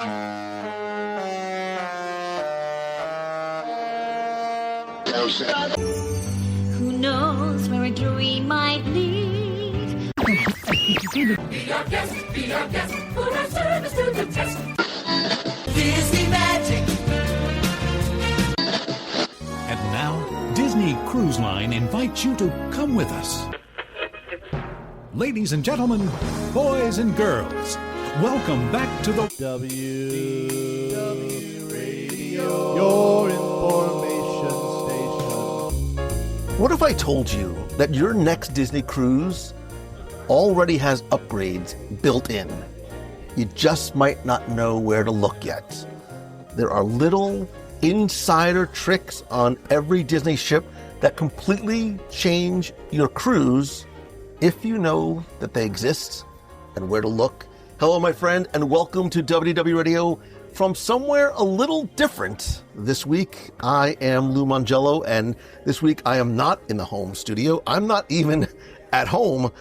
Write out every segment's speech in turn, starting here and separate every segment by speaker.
Speaker 1: Who knows where a dream might lead?
Speaker 2: Be our guest, put our service to the test. Disney Magic.
Speaker 3: And now, Disney Cruise Line invites you to come with us. Ladies and gentlemen, boys and girls, welcome back to the
Speaker 4: WDW Radio, your information station.
Speaker 5: What if I told you that your next Disney cruise already has upgrades built in? You just might not know where to look yet. There are little insider tricks on every Disney ship that completely change your cruise if you know that they exist and where to look. Hello, my friend, and welcome to WDW Radio from somewhere a little different. This week, I am Lou Mongello, and this week I am not in the home studio. I'm not even at home.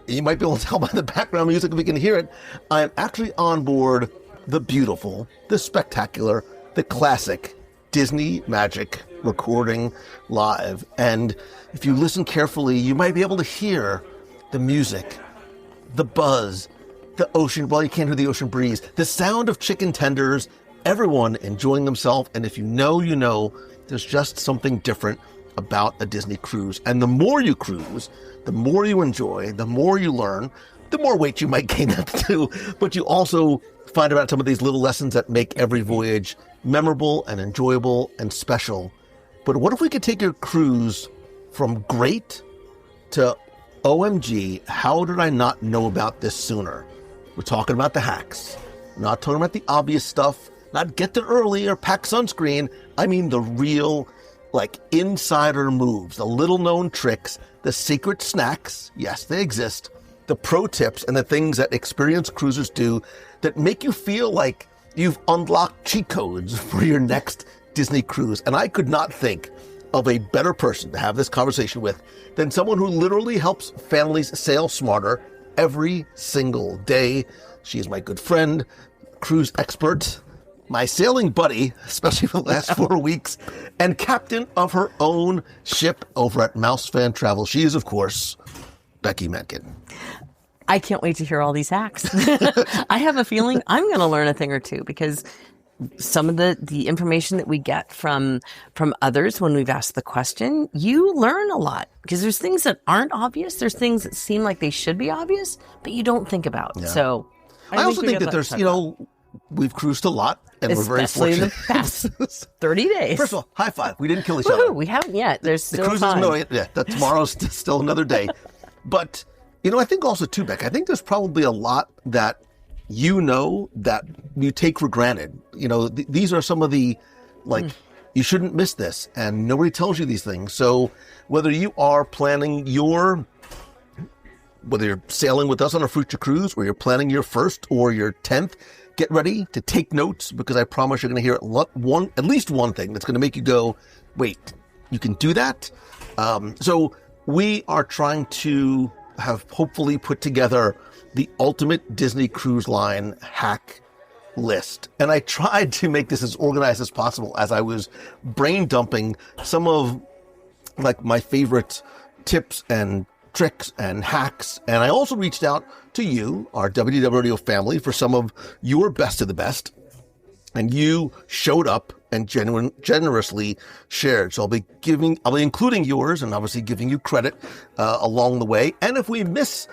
Speaker 5: You might be able to tell by the background music if we can hear it. I am actually on board the beautiful, the spectacular, the classic Disney Magic recording live. And if you listen carefully, you might be able to hear the music, the buzz, the ocean, well, you can't hear the ocean breeze, the sound of chicken tenders, everyone enjoying themselves. And if you know, you know, there's just something different about a Disney cruise. And the more you cruise, the more you enjoy, the more you learn, the more weight you might gain up to, but you also find out some of these little lessons that make every voyage memorable and enjoyable and special. But what if we could take your cruise from great to OMG, how did I not know about this sooner? We're talking about the hacks. We're not talking about the obvious stuff, not get there early or pack sunscreen. I mean the real, insider moves, the little known tricks, the secret snacks. Yes, they exist. The pro tips and the things that experienced cruisers do that make you feel like you've unlocked cheat codes for your next Disney cruise. And I could not think of a better person to have this conversation with than someone who literally helps families sail smarter every single day. She is my good friend, cruise expert, my sailing buddy, especially for the last 4 weeks, and captain of her own ship over at Mouse Fan Travel. She is, of course, Becky Mahnken.
Speaker 6: I can't wait to hear all these hacks. I have a feeling I'm going to learn a thing or two, because some of the information that we get from others when we've asked the question, you learn a lot, because there's things that aren't obvious. There's things that seem like they should be obvious, but you don't think about. Yeah. So
Speaker 5: I also think that there's, we've cruised a lot, and we're very fortunate.
Speaker 6: Especially in the past 30 days.
Speaker 5: First of all, high five. We didn't kill each other.
Speaker 6: We haven't yet. There's still
Speaker 5: the cruise
Speaker 6: time.
Speaker 5: Tomorrow's still another day. But, I think also too, Beck, I think there's probably a lot that that you take for granted. These are some of the, you shouldn't miss this, and nobody tells you these things. So whether you are planning whether you're sailing with us on a future cruise, or you're planning your first or your 10th, get ready to take notes, because I promise you're going to hear at least one thing that's going to make you go, wait, you can do that? So we are trying to have hopefully put together the ultimate Disney Cruise Line hack list. And I tried to make this as organized as possible as I was brain dumping some of my favorite tips and tricks and hacks. And I also reached out to you, our WDW Radio family, for some of your best of the best. And you showed up and generously shared. So I'll be including yours, and obviously giving you credit along the way. And if we miss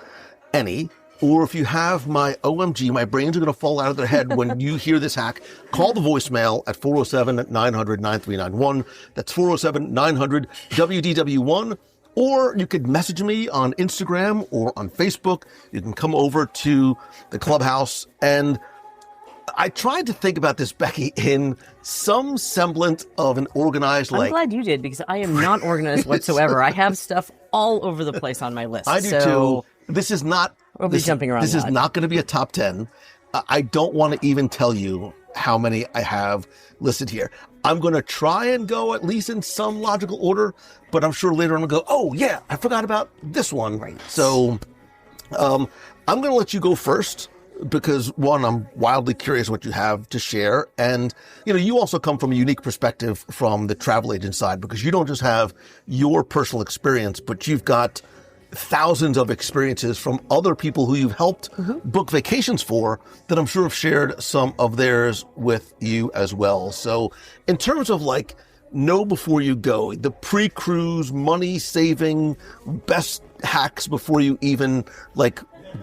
Speaker 5: any, or if you have my OMG, my brains are going to fall out of their head when you hear this hack, call the voicemail at 407-900-9391. That's 407-900-WDW1. Or you could message me on Instagram or on Facebook. You can come over to the clubhouse. And I tried to think about this, Becky, in some semblance of an organized
Speaker 6: I'm glad you did, because I am not organized whatsoever. I have stuff all over the place on my list.
Speaker 5: I do too. This is not...
Speaker 6: We'll be jumping around.
Speaker 5: This is not going to be a top 10. I don't want to even tell you how many I have listed here. I'm going to try and go at least in some logical order, but I'm sure later on I'll go, oh yeah, I forgot about this one. Right. So I'm going to let you go first because one, I'm wildly curious what you have to share. And, you also come from a unique perspective from the travel agent side, because you don't just have your personal experience, but you've got thousands of experiences from other people who you've helped book vacations for that I'm sure have shared some of theirs with you as well. So in terms of know before you go, the pre-cruise money saving best hacks before you even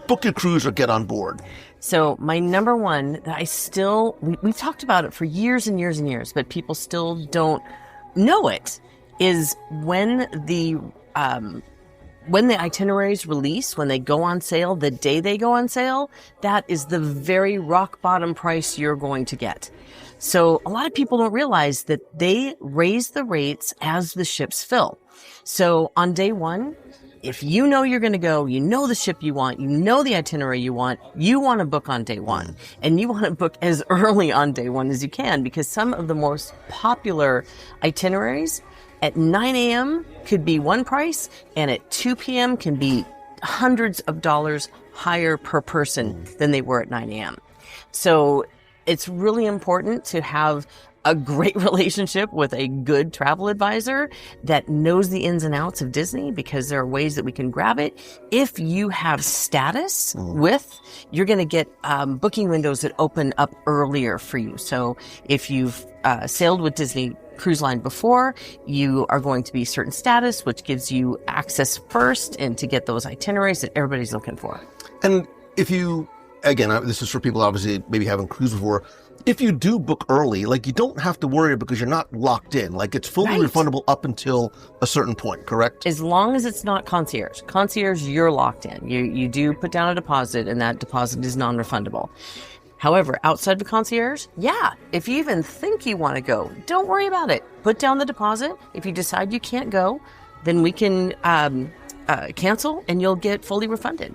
Speaker 5: book your cruise or get on board.
Speaker 6: So my number one that we've talked about it for years and years and years, but people still don't know it, is when the itineraries release, when they go on sale, the day they go on sale, that is the very rock bottom price you're going to get. So a lot of people don't realize that they raise the rates as the ships fill. So on day one, if you know you're going to go, you know the ship you want, you know the itinerary you want to book on day one. And you want to book as early on day one as you can, because some of the most popular itineraries at 9 a.m. could be one price, and at 2 p.m. can be hundreds of dollars higher per person than they were at 9 a.m. So it's really important to have a great relationship with a good travel advisor that knows the ins and outs of Disney, because there are ways that we can grab it. If you have status you're going to get booking windows that open up earlier for you. So if you've sailed with Disney Cruise Line before, you are going to be certain status, which gives you access first and to get those itineraries that everybody's looking for.
Speaker 5: And if you, again, this is for people obviously maybe haven't cruised before, if you do book early, you don't have to worry because you're not locked in. It's fully refundable up until a certain point, correct?
Speaker 6: As long as it's not concierge. Concierge, you're locked in. You do put down a deposit, and that deposit is non-refundable. However, outside of concierge, if you even think you want to go, don't worry about it. Put down the deposit. If you decide you can't go, then we can cancel, and you'll get fully refunded.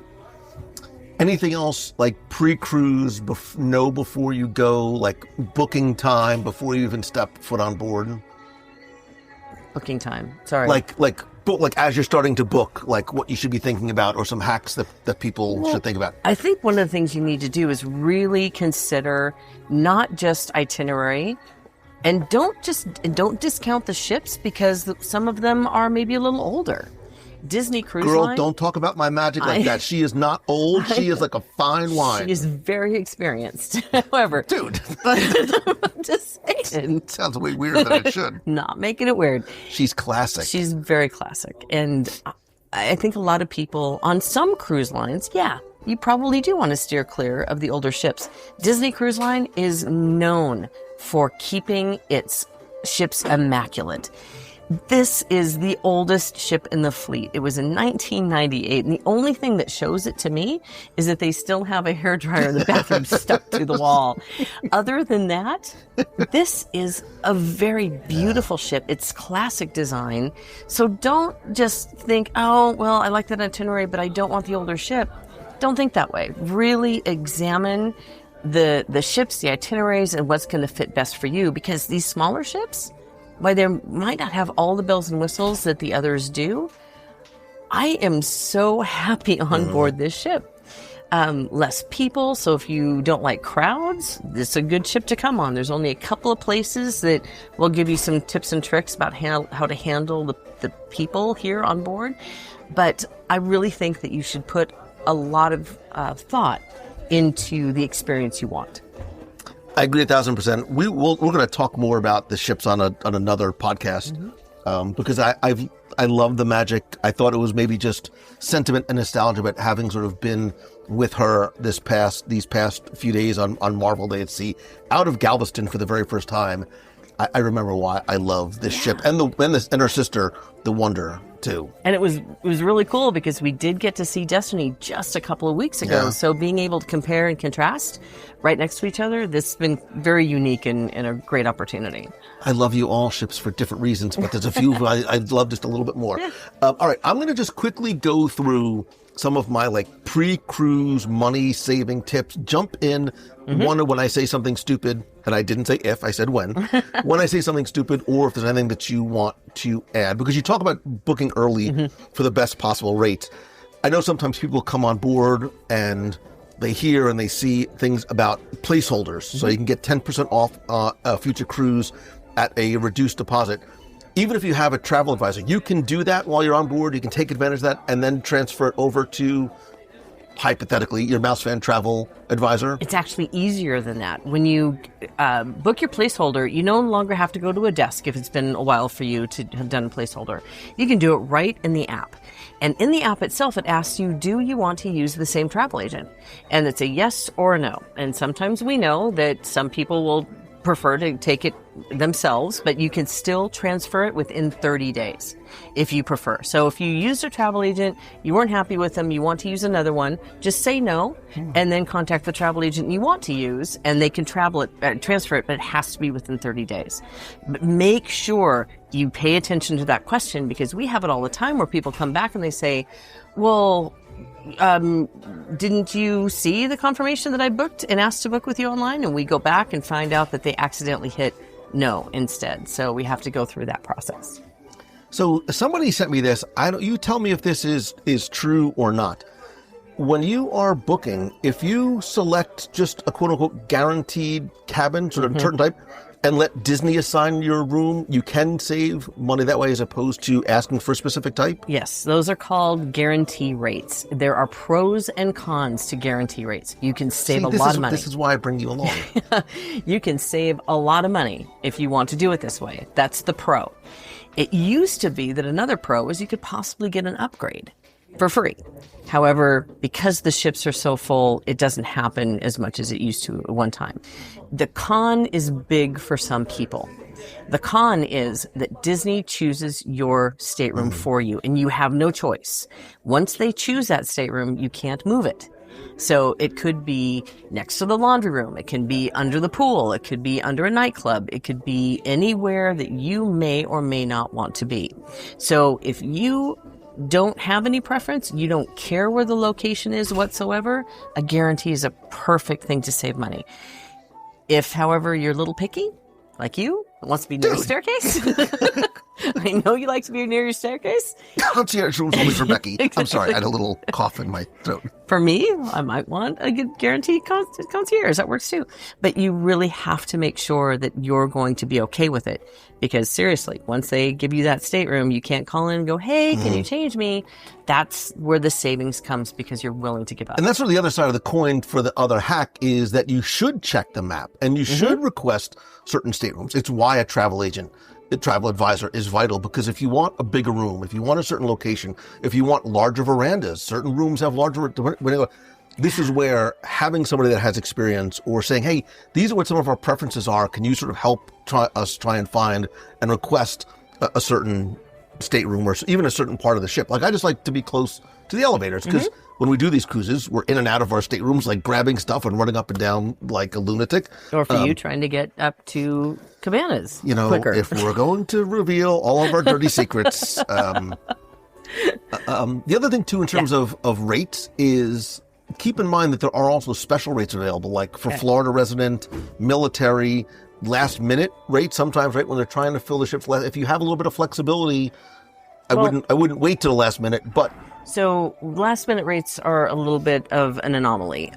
Speaker 5: Anything else pre-cruise, know before you go, booking time before you even step foot on board?
Speaker 6: Booking time. Sorry.
Speaker 5: As you're starting to book, what you should be thinking about, or some hacks that people should think about.
Speaker 6: I think one of the things you need to do is really consider not just itinerary, and don't discount the ships, because some of them are maybe a little older. Disney Cruise Line.
Speaker 5: Girl, don't talk about my magic like that. She is not old. She is like a fine wine.
Speaker 6: She is very experienced. However,
Speaker 5: dude,
Speaker 6: I'm just saying.
Speaker 5: Sounds way weirder than it should.
Speaker 6: Not making it weird.
Speaker 5: She's classic.
Speaker 6: She's very classic. And I think a lot of people on some cruise lines, you probably do want to steer clear of the older ships. Disney Cruise Line is known for keeping its ships immaculate. This is the oldest ship in the fleet. It was in 1998, and the only thing that shows it to me is that they still have a hairdryer in the bathroom stuck to the wall. Other than that, this is a very beautiful ship. It's classic design. So don't just think, oh, well, I like that itinerary, but I don't want the older ship. Don't think that way. Really examine the ships, the itineraries, and what's going to fit best for you, because these smaller ships, while they might not have all the bells and whistles that the others do, I am so happy on board this ship. Less people, so if you don't like crowds, this is a good ship to come on. There's only a couple of places that will give you some tips and tricks about how to handle the people here on board. But I really think that you should put a lot of thought into the experience you want.
Speaker 5: I agree 1,000%. We're going to talk more about the ships on another podcast, because I love the magic. I thought it was maybe just sentiment and nostalgia, but having sort of been with her these past few days on Marvel Day at Sea, out of Galveston for the very first time, I remember why I love this ship and her sister, the Wonder, too.
Speaker 6: And it was really cool because we did get to see Destiny just a couple of weeks ago. Yeah. So being able to compare and contrast right next to each other, this has been very unique and a great opportunity.
Speaker 5: I love you all ships for different reasons, but there's a few I love just a little bit more. All right, I'm going to just quickly go through some of my pre-cruise money saving tips. Jump in when I say something stupid, and I didn't say if, I said when. When I say something stupid, or if there's anything that you want to add, because you talk about booking early for the best possible rate. I know sometimes people come on board and they hear and they see things about placeholders. So you can get 10% off a future cruise at a reduced deposit. Even if you have a travel advisor, you can do that while you're on board. You can take advantage of that and then transfer it over to, hypothetically, your Mouse Fan travel advisor.
Speaker 6: It's actually easier than that. When you book your placeholder, you no longer have to go to a desk if it's been a while for you to have done a placeholder. You can do it right in the app. And in the app itself, it asks you, do you want to use the same travel agent? And it's a yes or a no. And sometimes we know that some people will prefer to take it themselves, but you can still transfer it within 30 days if you prefer. So if you used a travel agent, you weren't happy with them, you want to use another one, just say no and then contact the travel agent you want to use and they can transfer it, but it has to be within 30 days. But make sure you pay attention to that question, because we have it all the time where people come back and they say, well, didn't you see the confirmation that I booked and asked to book with you online? And we go back and find out that they accidentally hit no instead. So we have to go through that process.
Speaker 5: So somebody sent me this. You tell me if this is true or not. When you are booking, if you select just a quote unquote guaranteed cabin, sort of certain type, and let Disney assign your room, you can save money that way as opposed to asking for a specific type?
Speaker 6: Yes, those are called guarantee rates. There are pros and cons to guarantee rates. You can save a lot of money.
Speaker 5: This is why I bring you along.
Speaker 6: You can save a lot of money if you want to do it this way. That's the pro. It used to be that another pro is you could possibly get an upgrade for free. However, because the ships are so full, it doesn't happen as much as it used to at one time. The con is big for some people. The con is that Disney chooses your stateroom for you, and you have no choice. Once they choose that stateroom, you can't move it. So it could be next to the laundry room. It can be under the pool. It could be under a nightclub. It could be anywhere that you may or may not want to be. So if you don't have any preference, you don't care where the location is whatsoever, a guarantee is a perfect thing to save money. If, however, you're a little picky, like you, wants to be near a staircase, I know you like to be near your staircase.
Speaker 5: Concierge room's only for Becky.
Speaker 6: Exactly.
Speaker 5: I'm sorry, I had a little cough in my throat.
Speaker 6: For me, I might want a good guaranteed concierge. That works too. But you really have to make sure that you're going to be okay with it. Because seriously, once they give you that stateroom, you can't call in and go, hey, can you change me? That's where the savings comes, because you're willing to give up.
Speaker 5: And that's where the other side of the coin for the other hack is that you should check the map and you should request certain staterooms. It's why a travel agent, a travel advisor is vital, because if you want a bigger room, if you want a certain location, if you want larger verandas, certain rooms have larger. This is where having somebody that has experience or saying, hey, these are what some of our preferences are. Can you sort of help us try and find and request a certain stateroom or even a certain part of the ship? Like, I just like to be close to the elevators, because when we do these cruises, we're in and out of our staterooms, like grabbing stuff and running up and down like a lunatic.
Speaker 6: Or for you trying to get up to cabanas quicker.
Speaker 5: If we're going to reveal all of our dirty secrets. The other thing, too, in terms of rates is keep in mind that there are also special rates available, like for Florida resident, military, last minute rates sometimes, right, when they're trying to fill the ships. If you have a little bit of flexibility, I wouldn't wait till the last minute, but
Speaker 6: so last minute rates are a little bit of an anomaly.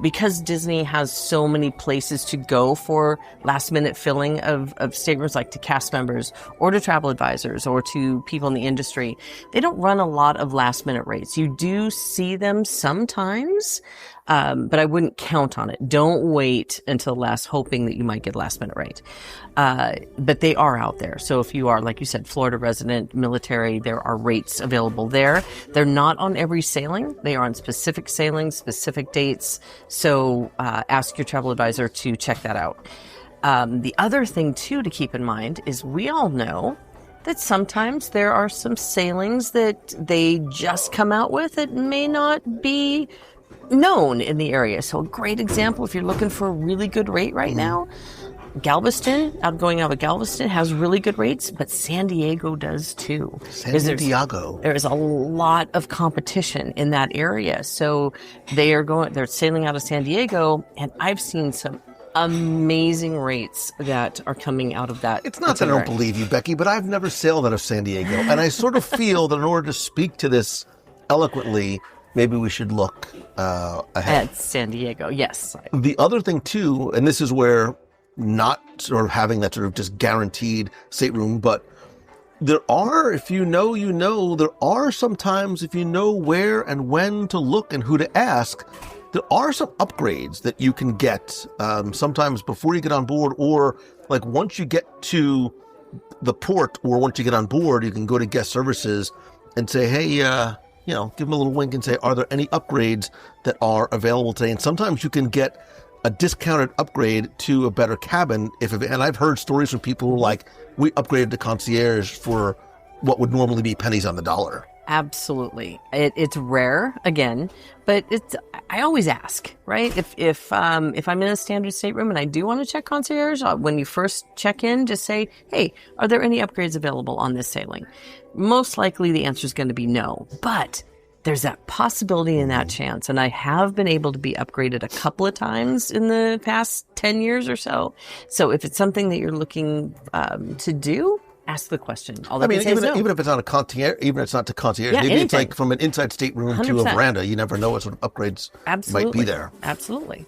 Speaker 6: Because Disney has so many places to go for last minute filling of staterooms, like to cast members or to travel advisors or to people in the industry, they don't run a lot of last minute rates. You do see them sometimes, but I wouldn't count on it. Don't wait until last, hoping that you might get last minute rate. But they are out there. So if you are, like you said, Florida resident, military, there are rates available there. They're not on every sailing. They are on specific sailings, specific dates. So ask your travel advisor to check that out. The other thing, too, to keep in mind is we all know that sometimes there are some sailings that they just come out with that may not be known in the area. So a great example, if you're looking for a really good rate right now, Galveston, outgoing out of Galveston, has really good rates, but San Diego does too.
Speaker 5: San Diego.
Speaker 6: There's a lot of competition in that area. So they're sailing out of San Diego, and I've seen some amazing rates that are coming out of that.
Speaker 5: It's not that I don't believe you, Becky, but I've never sailed out of San Diego. And I sort of feel that in order to speak to this eloquently, maybe we should look ahead.
Speaker 6: At San Diego, yes.
Speaker 5: The other thing too, and this is where not sort of having that sort of just guaranteed stateroom, but there are, if you know, you know, there are sometimes, if you know where and when to look and who to ask, there are some upgrades that you can get sometimes before you get on board, or like once you get to the port or once you get on board, you can go to guest services and say, hey, you know, give them a little wink and say, are there any upgrades that are available today? And sometimes you can get a discounted upgrade to a better cabin. And I've heard stories from people who are like, we upgraded to concierge for what would normally be pennies on the dollar.
Speaker 6: Absolutely. It's rare, again, but I always ask, right? If I'm in a standard stateroom and I do want to check concierge, when you first check in, just say, hey, are there any upgrades available on this sailing? Most likely the answer is going to be no, but there's that possibility and that chance. And I have been able to be upgraded a couple of times in the past 10 years or so. So if it's something that you're looking to do, ask the question.
Speaker 5: I mean, even if it's not a concierge, even if it's not to concierge, maybe
Speaker 6: anything.
Speaker 5: It's like from an inside stateroom
Speaker 6: 100%.
Speaker 5: to a veranda. You never know what sort of upgrades might be there.
Speaker 6: Absolutely.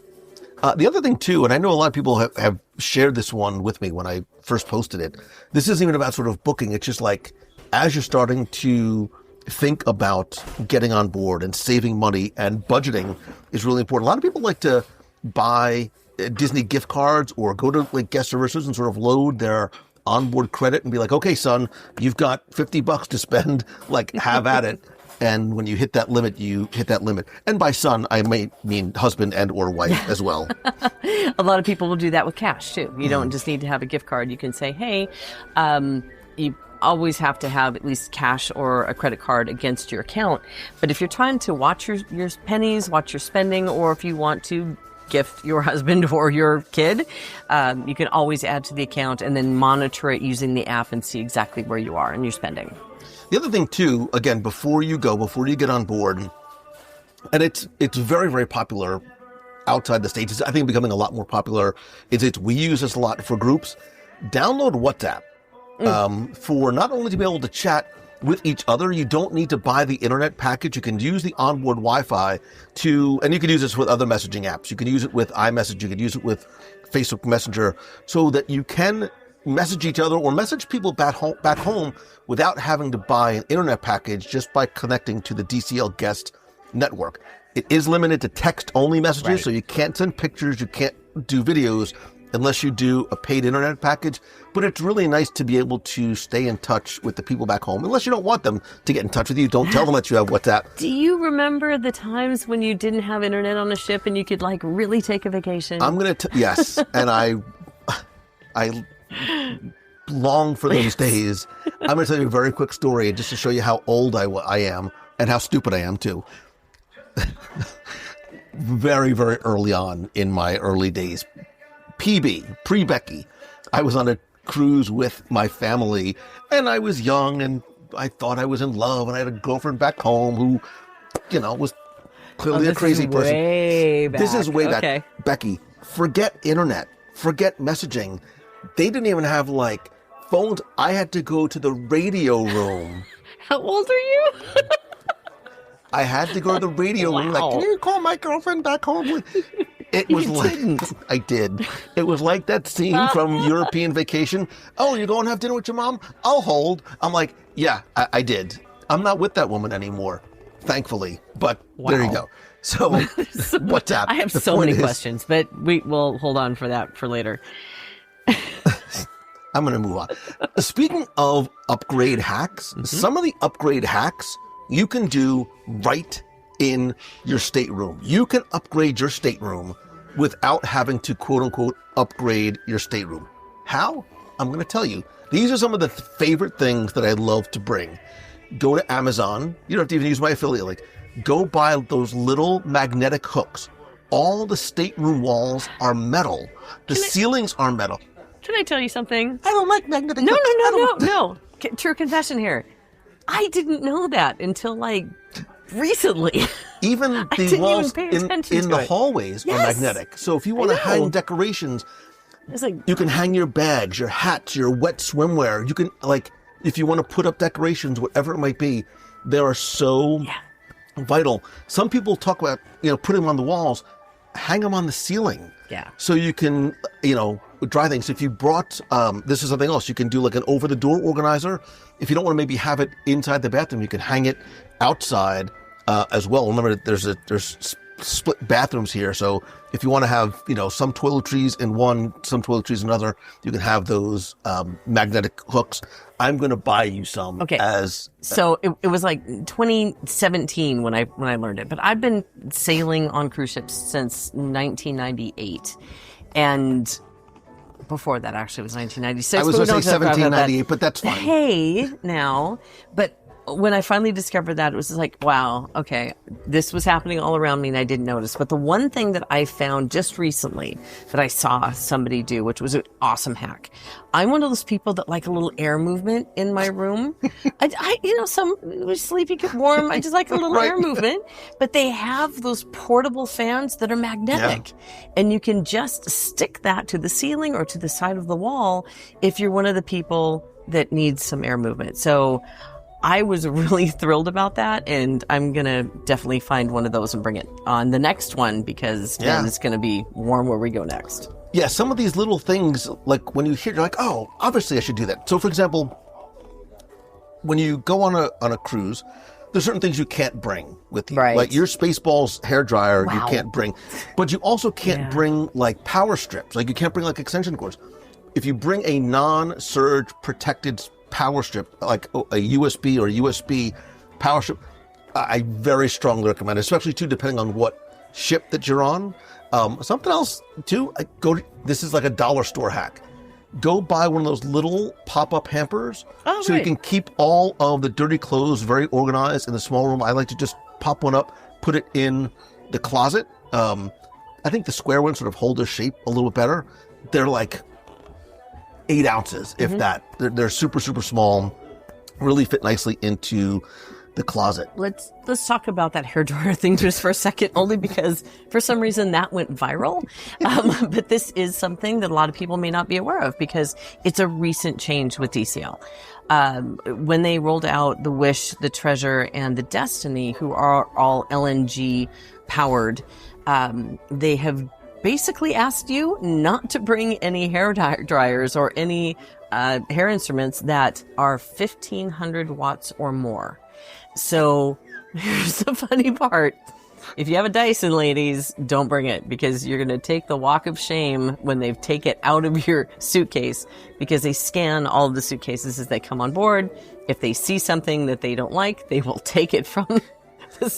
Speaker 5: The other thing too, and I know a lot of people have shared this one with me when I first posted it. This isn't even about sort of booking. It's just like, as you're starting to think about getting on board and saving money, and budgeting is really important. A lot of people like to buy Disney gift cards or go to like guest services and sort of load their onboard credit and be like, okay, son, you've got $50 to spend, like have at it. And when you hit that limit, you hit that limit. And by son, I may mean husband and or wife as well.
Speaker 6: A lot of people will do that with cash too. You don't just need to have a gift card. You can say, hey, you always have to have at least cash or a credit card against your account. But if you're trying to watch your pennies, watch your spending, or if you want to gift your husband or your kid, you can always add to the account and then monitor it using the app and see exactly where you are and your spending.
Speaker 5: The other thing too, again, before you get on board, and it's very, very popular outside the States. I think becoming a lot more popular. We use this a lot for groups. Download WhatsApp for not only to be able to chat with each other. You don't need to buy the internet package. You can use the onboard Wi-Fi and you can use this with other messaging apps. You can use it with iMessage. You can use it with Facebook Messenger, so that you can message each other or message people back home without having to buy an internet package, just by connecting to the DCL guest network. It is limited to text-only messages, right. So you can't send pictures, you can't do videos unless you do a paid internet package. But it's really nice to be able to stay in touch with the people back home. Unless you don't want them to get in touch with you, don't tell them that you have WhatsApp.
Speaker 6: Do you remember the times when you didn't have internet on a ship and you could like really take a vacation?
Speaker 5: Yes, and I long for those days. I'm going to tell you a very quick story just to show you how old I am and how stupid I am too. Very, very early on in my early days, pre-Becky, I was on a cruise with my family, and I was young, and I thought I was in love, and I had a girlfriend back home who, was clearly a crazy person. This is way back.
Speaker 6: Okay.
Speaker 5: Becky, forget internet, forget messaging. They didn't even have like phones. I had to go to the radio room.
Speaker 6: How old are you?
Speaker 5: I had to go to the radio room. Like, can you call my girlfriend back home? It was I did. It was like that scene from European Vacation. Oh, you're going to have dinner with your mom? I'll hold. I'm like, yeah, I did. I'm not with that woman anymore, thankfully. But there you go. So WhatsApp.
Speaker 6: I have so many questions, but we will hold on for that for later.
Speaker 5: I'm going to move on. Speaking of upgrade hacks, some of the upgrade hacks you can do right in your stateroom. You can upgrade your stateroom without having to quote unquote upgrade your stateroom. How? I'm going to tell you. These are some of the favorite things that I love to bring. Go to Amazon. You don't have to even use my affiliate link. Go buy those little magnetic hooks. All the stateroom walls are metal. The ceilings are metal.
Speaker 6: Can I tell you something?
Speaker 5: I don't like magnetic hooks.
Speaker 6: No. True confession here. I didn't know that until like recently.
Speaker 5: Even the walls in the hallways are magnetic. So if you want to hang decorations,
Speaker 6: it's like,
Speaker 5: you can hang your bags, your hats, your wet swimwear. You can, like, if you want to put up decorations, whatever it might be, they are so vital. Some people talk about, putting them on the walls, hang them on the ceiling.
Speaker 6: Yeah.
Speaker 5: So you can, dry things. If you brought, this is something else, you can do like an over-the-door organizer. If you don't want to maybe have it inside the bathroom, you can hang it outside as well. Remember, there's split bathrooms here. So if you want to have, some toiletries in one, some toiletries in another, you can have those magnetic hooks. I'm going to buy you some.
Speaker 6: Okay. So it was like 2017 when I learned it, but I've been sailing on cruise ships since 1998, and before that actually was 1996.
Speaker 5: I was going to say 1798, but that's fine.
Speaker 6: Hey, now, but when I finally discovered that, it was like, wow, okay, this was happening all around me and I didn't notice. But the one thing that I found just recently that I saw somebody do, which was an awesome hack. I'm one of those people that like a little air movement in my room. Some sleepy, get warm. I just like a little air movement. But they have those portable fans that are magnetic. Yeah. And you can just stick that to the ceiling or to the side of the wall if you're one of the people that needs some air movement. So I was really thrilled about that, and I'm going to definitely find one of those and bring it on the next one because then it's going to be warm where we go next.
Speaker 5: Yeah, some of these little things, like when you hear, you're like, oh, obviously I should do that. So, for example, when you go on a cruise, there's certain things you can't bring with you.
Speaker 6: Right.
Speaker 5: Like your Spaceballs hairdryer, you can't bring. But you also can't bring, like, power strips. Like, you can't bring, like, extension cords. If you bring a non-surge protected power strip, like a USB or USB power strip, I very strongly recommend it, especially too depending on what ship that you're on. Something else too, this is like a dollar store hack. Go buy one of those little pop-up hampers so you can keep all of the dirty clothes very organized in the small room. I like to just pop one up, put it in the closet. I think the square ones sort of hold their shape a little bit better. They're like 8 ounces, if that. They're super, super small, really fit nicely into the closet.
Speaker 6: Let's talk about that hairdryer thing just for a second, only because for some reason that went viral. But this is something that a lot of people may not be aware of because it's a recent change with DCL. When they rolled out the Wish, the Treasure, and the Destiny, who are all LNG powered, they have basically asked you not to bring any hair dryers or any hair instruments that are 1,500 watts or more. So here's the funny part. If you have a Dyson, ladies, don't bring it because you're going to take the walk of shame when they take it out of your suitcase because they scan all of the suitcases as they come on board. If they see something that they don't like, they will take it from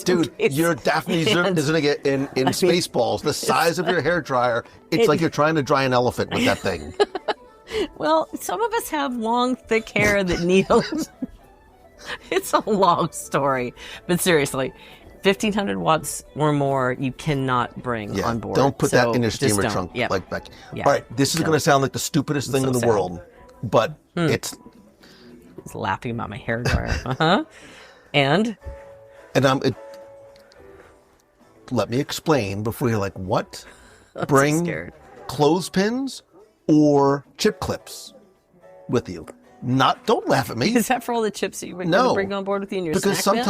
Speaker 5: Dude, your Daphne is going to get in Spaceballs, the size of your hairdryer. It's like you're trying to dry an elephant with that thing.
Speaker 6: Well, some of us have long, thick hair that needles. It's a long story. But seriously, 1,500 watts or more, you cannot bring on board.
Speaker 5: Don't put that in your steamer trunk like back. Yeah. All right, this is going to sound like the stupidest thing in the world, but it's...
Speaker 6: He's laughing about my hairdryer. And
Speaker 5: let me explain before you're like, what? Bring clothespins or chip clips with you. Don't laugh at me.
Speaker 6: Is that for all the chips that you bring on board with you in your
Speaker 5: because
Speaker 6: snack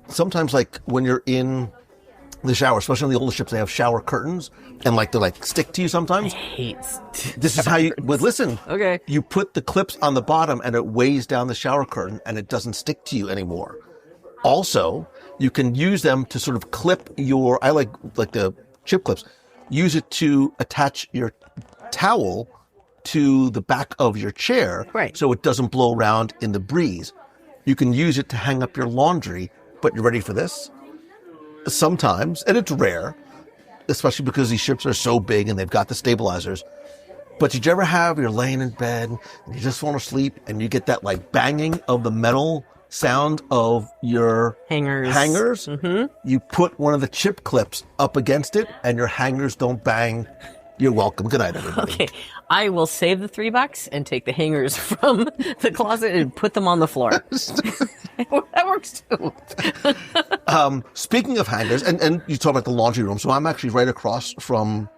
Speaker 5: sometimes when you're in the shower, especially on the older ships, they have shower curtains and they're stick to you sometimes.
Speaker 6: I hate
Speaker 5: this is how you listen.
Speaker 6: Okay.
Speaker 5: You put the clips on the bottom and it weighs down the shower curtain and it doesn't stick to you anymore. Also, you can use them to sort of clip I like the chip clips, use it to attach your towel to the back of your chair so it doesn't blow around in the breeze. You can use it to hang up your laundry, but you ready for this? Sometimes, and it's rare, especially because these ships are so big and they've got the stabilizers, but did you ever you're laying in bed and you just want to sleep and you get that banging of the metal sound of your hangers. You put one of the chip clips up against it and your hangers don't bang. You're welcome. Good night, everybody.
Speaker 6: Okay. I will save the $3 and take the hangers from the closet and put them on the floor. That works too.
Speaker 5: Speaking of hangers, and you talk about the laundry room, so I'm actually right across from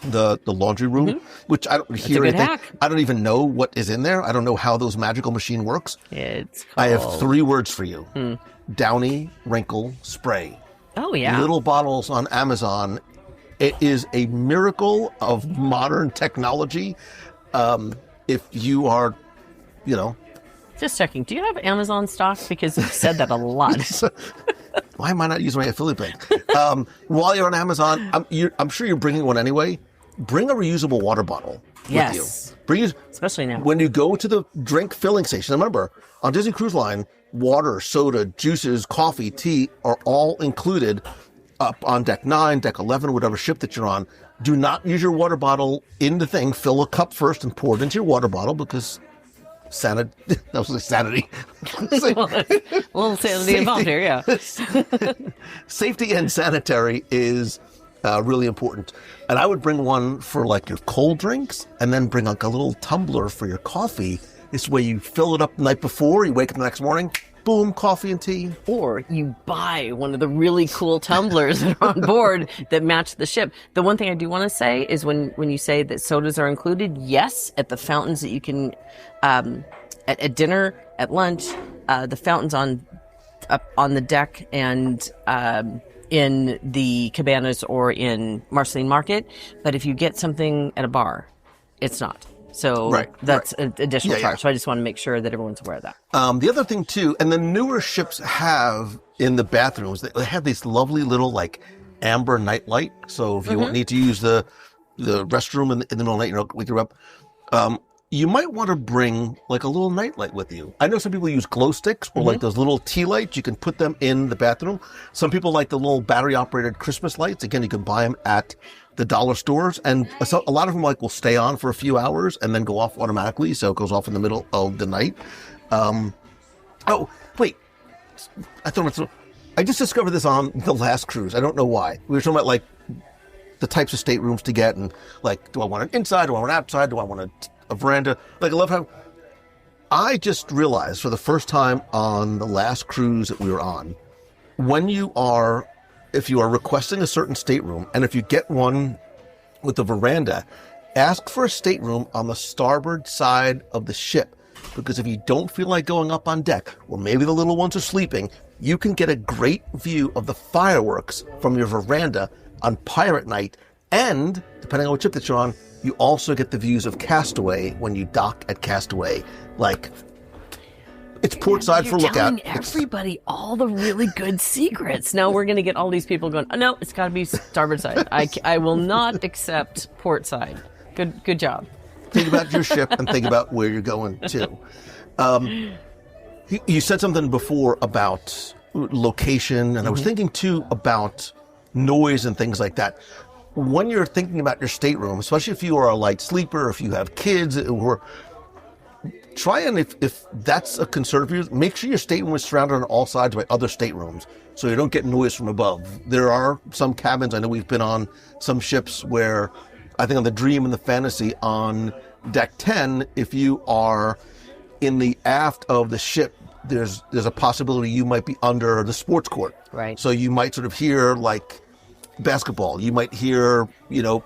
Speaker 5: the laundry room, which I don't hear anything. Hack. I don't even know what is in there. I don't know how those magical machine works.
Speaker 6: It's
Speaker 5: I have 3 words for you. Downy Wrinkle Spray.
Speaker 6: Oh, yeah.
Speaker 5: Little bottles on Amazon. It is a miracle of modern technology. If you are,
Speaker 6: Just checking. Do you have Amazon stock? Because you've said that a lot.
Speaker 5: Why am I not using my affiliate link? While you're on Amazon, I'm sure you're bringing one anyway. Bring a reusable water bottle with you.
Speaker 6: Especially now.
Speaker 5: When you go to the drink filling station, remember, on Disney Cruise Line, water, soda, juices, coffee, tea are all included up on deck 9, deck 11, whatever ship that you're on. Do not use your water bottle in the thing. Fill a cup first and pour it into your water bottle because sanity.
Speaker 6: A little sanity involved here, yeah.
Speaker 5: Safety and sanitary is really important. And I would bring one for like your cold drinks and then bring like a little tumbler for your coffee. This way you fill it up the night before, you wake up the next morning, boom, coffee and tea.
Speaker 6: Or you buy one of the really cool tumblers that are on board that match the ship. The one thing I do want to say is when you say that sodas are included, yes, at the fountains that you can, at dinner, at lunch, the fountains up on the deck and in the cabanas or in Marceline Market. But if you get something at a bar, it's not. So that's an additional charge. So I just want to make sure that everyone's aware of that.
Speaker 5: The other thing too, and the newer ships have in the bathrooms, they have this lovely little like amber nightlight. So if you need to use the restroom in the middle of the night, wake you up, you might want to bring like a little nightlight with you. I know some people use glow sticks or like those little tea lights. You can put them in the bathroom. Some people like the little battery operated Christmas lights. Again, you can buy them at the dollar stores, and so a lot of them will stay on for a few hours and then go off automatically. So it goes off in the middle of the night. Oh, wait. I just discovered this on the last cruise. I don't know why. We were talking about like the types of staterooms to get and like, do I want an inside? Do I want an outside? Do I want a veranda? Like I love how I just realized for the first time on the last cruise that we were on, if you are requesting a certain stateroom, and if you get one with a veranda, ask for a stateroom on the starboard side of the ship. Because if you don't feel like going up on deck, or maybe the little ones are sleeping, you can get a great view of the fireworks from your veranda on Pirate Night. And, depending on what ship that you're on, you also get the views of Castaway when you dock at Castaway. Like, it's port side for lookout.
Speaker 6: Telling everybody all the really good secrets. Now we're going to get all these people going, oh, no, it's got to be starboard side. I will not accept port side. Good job.
Speaker 5: Think about your ship and think about where you're going to. You said something before about location, and I was thinking too about noise and things like that. When you're thinking about your stateroom, especially if you are a light sleeper, if you have kids, or try and if that's a concern for you, make sure your stateroom is surrounded on all sides by other staterooms so you don't get noise from above. There are some cabins, I know we've been on some ships where, I think on the Dream and the Fantasy on deck 10, if you are in the aft of the ship, there's a possibility you might be under the sports court.
Speaker 6: Right.
Speaker 5: So you might sort of hear like basketball. You might hear,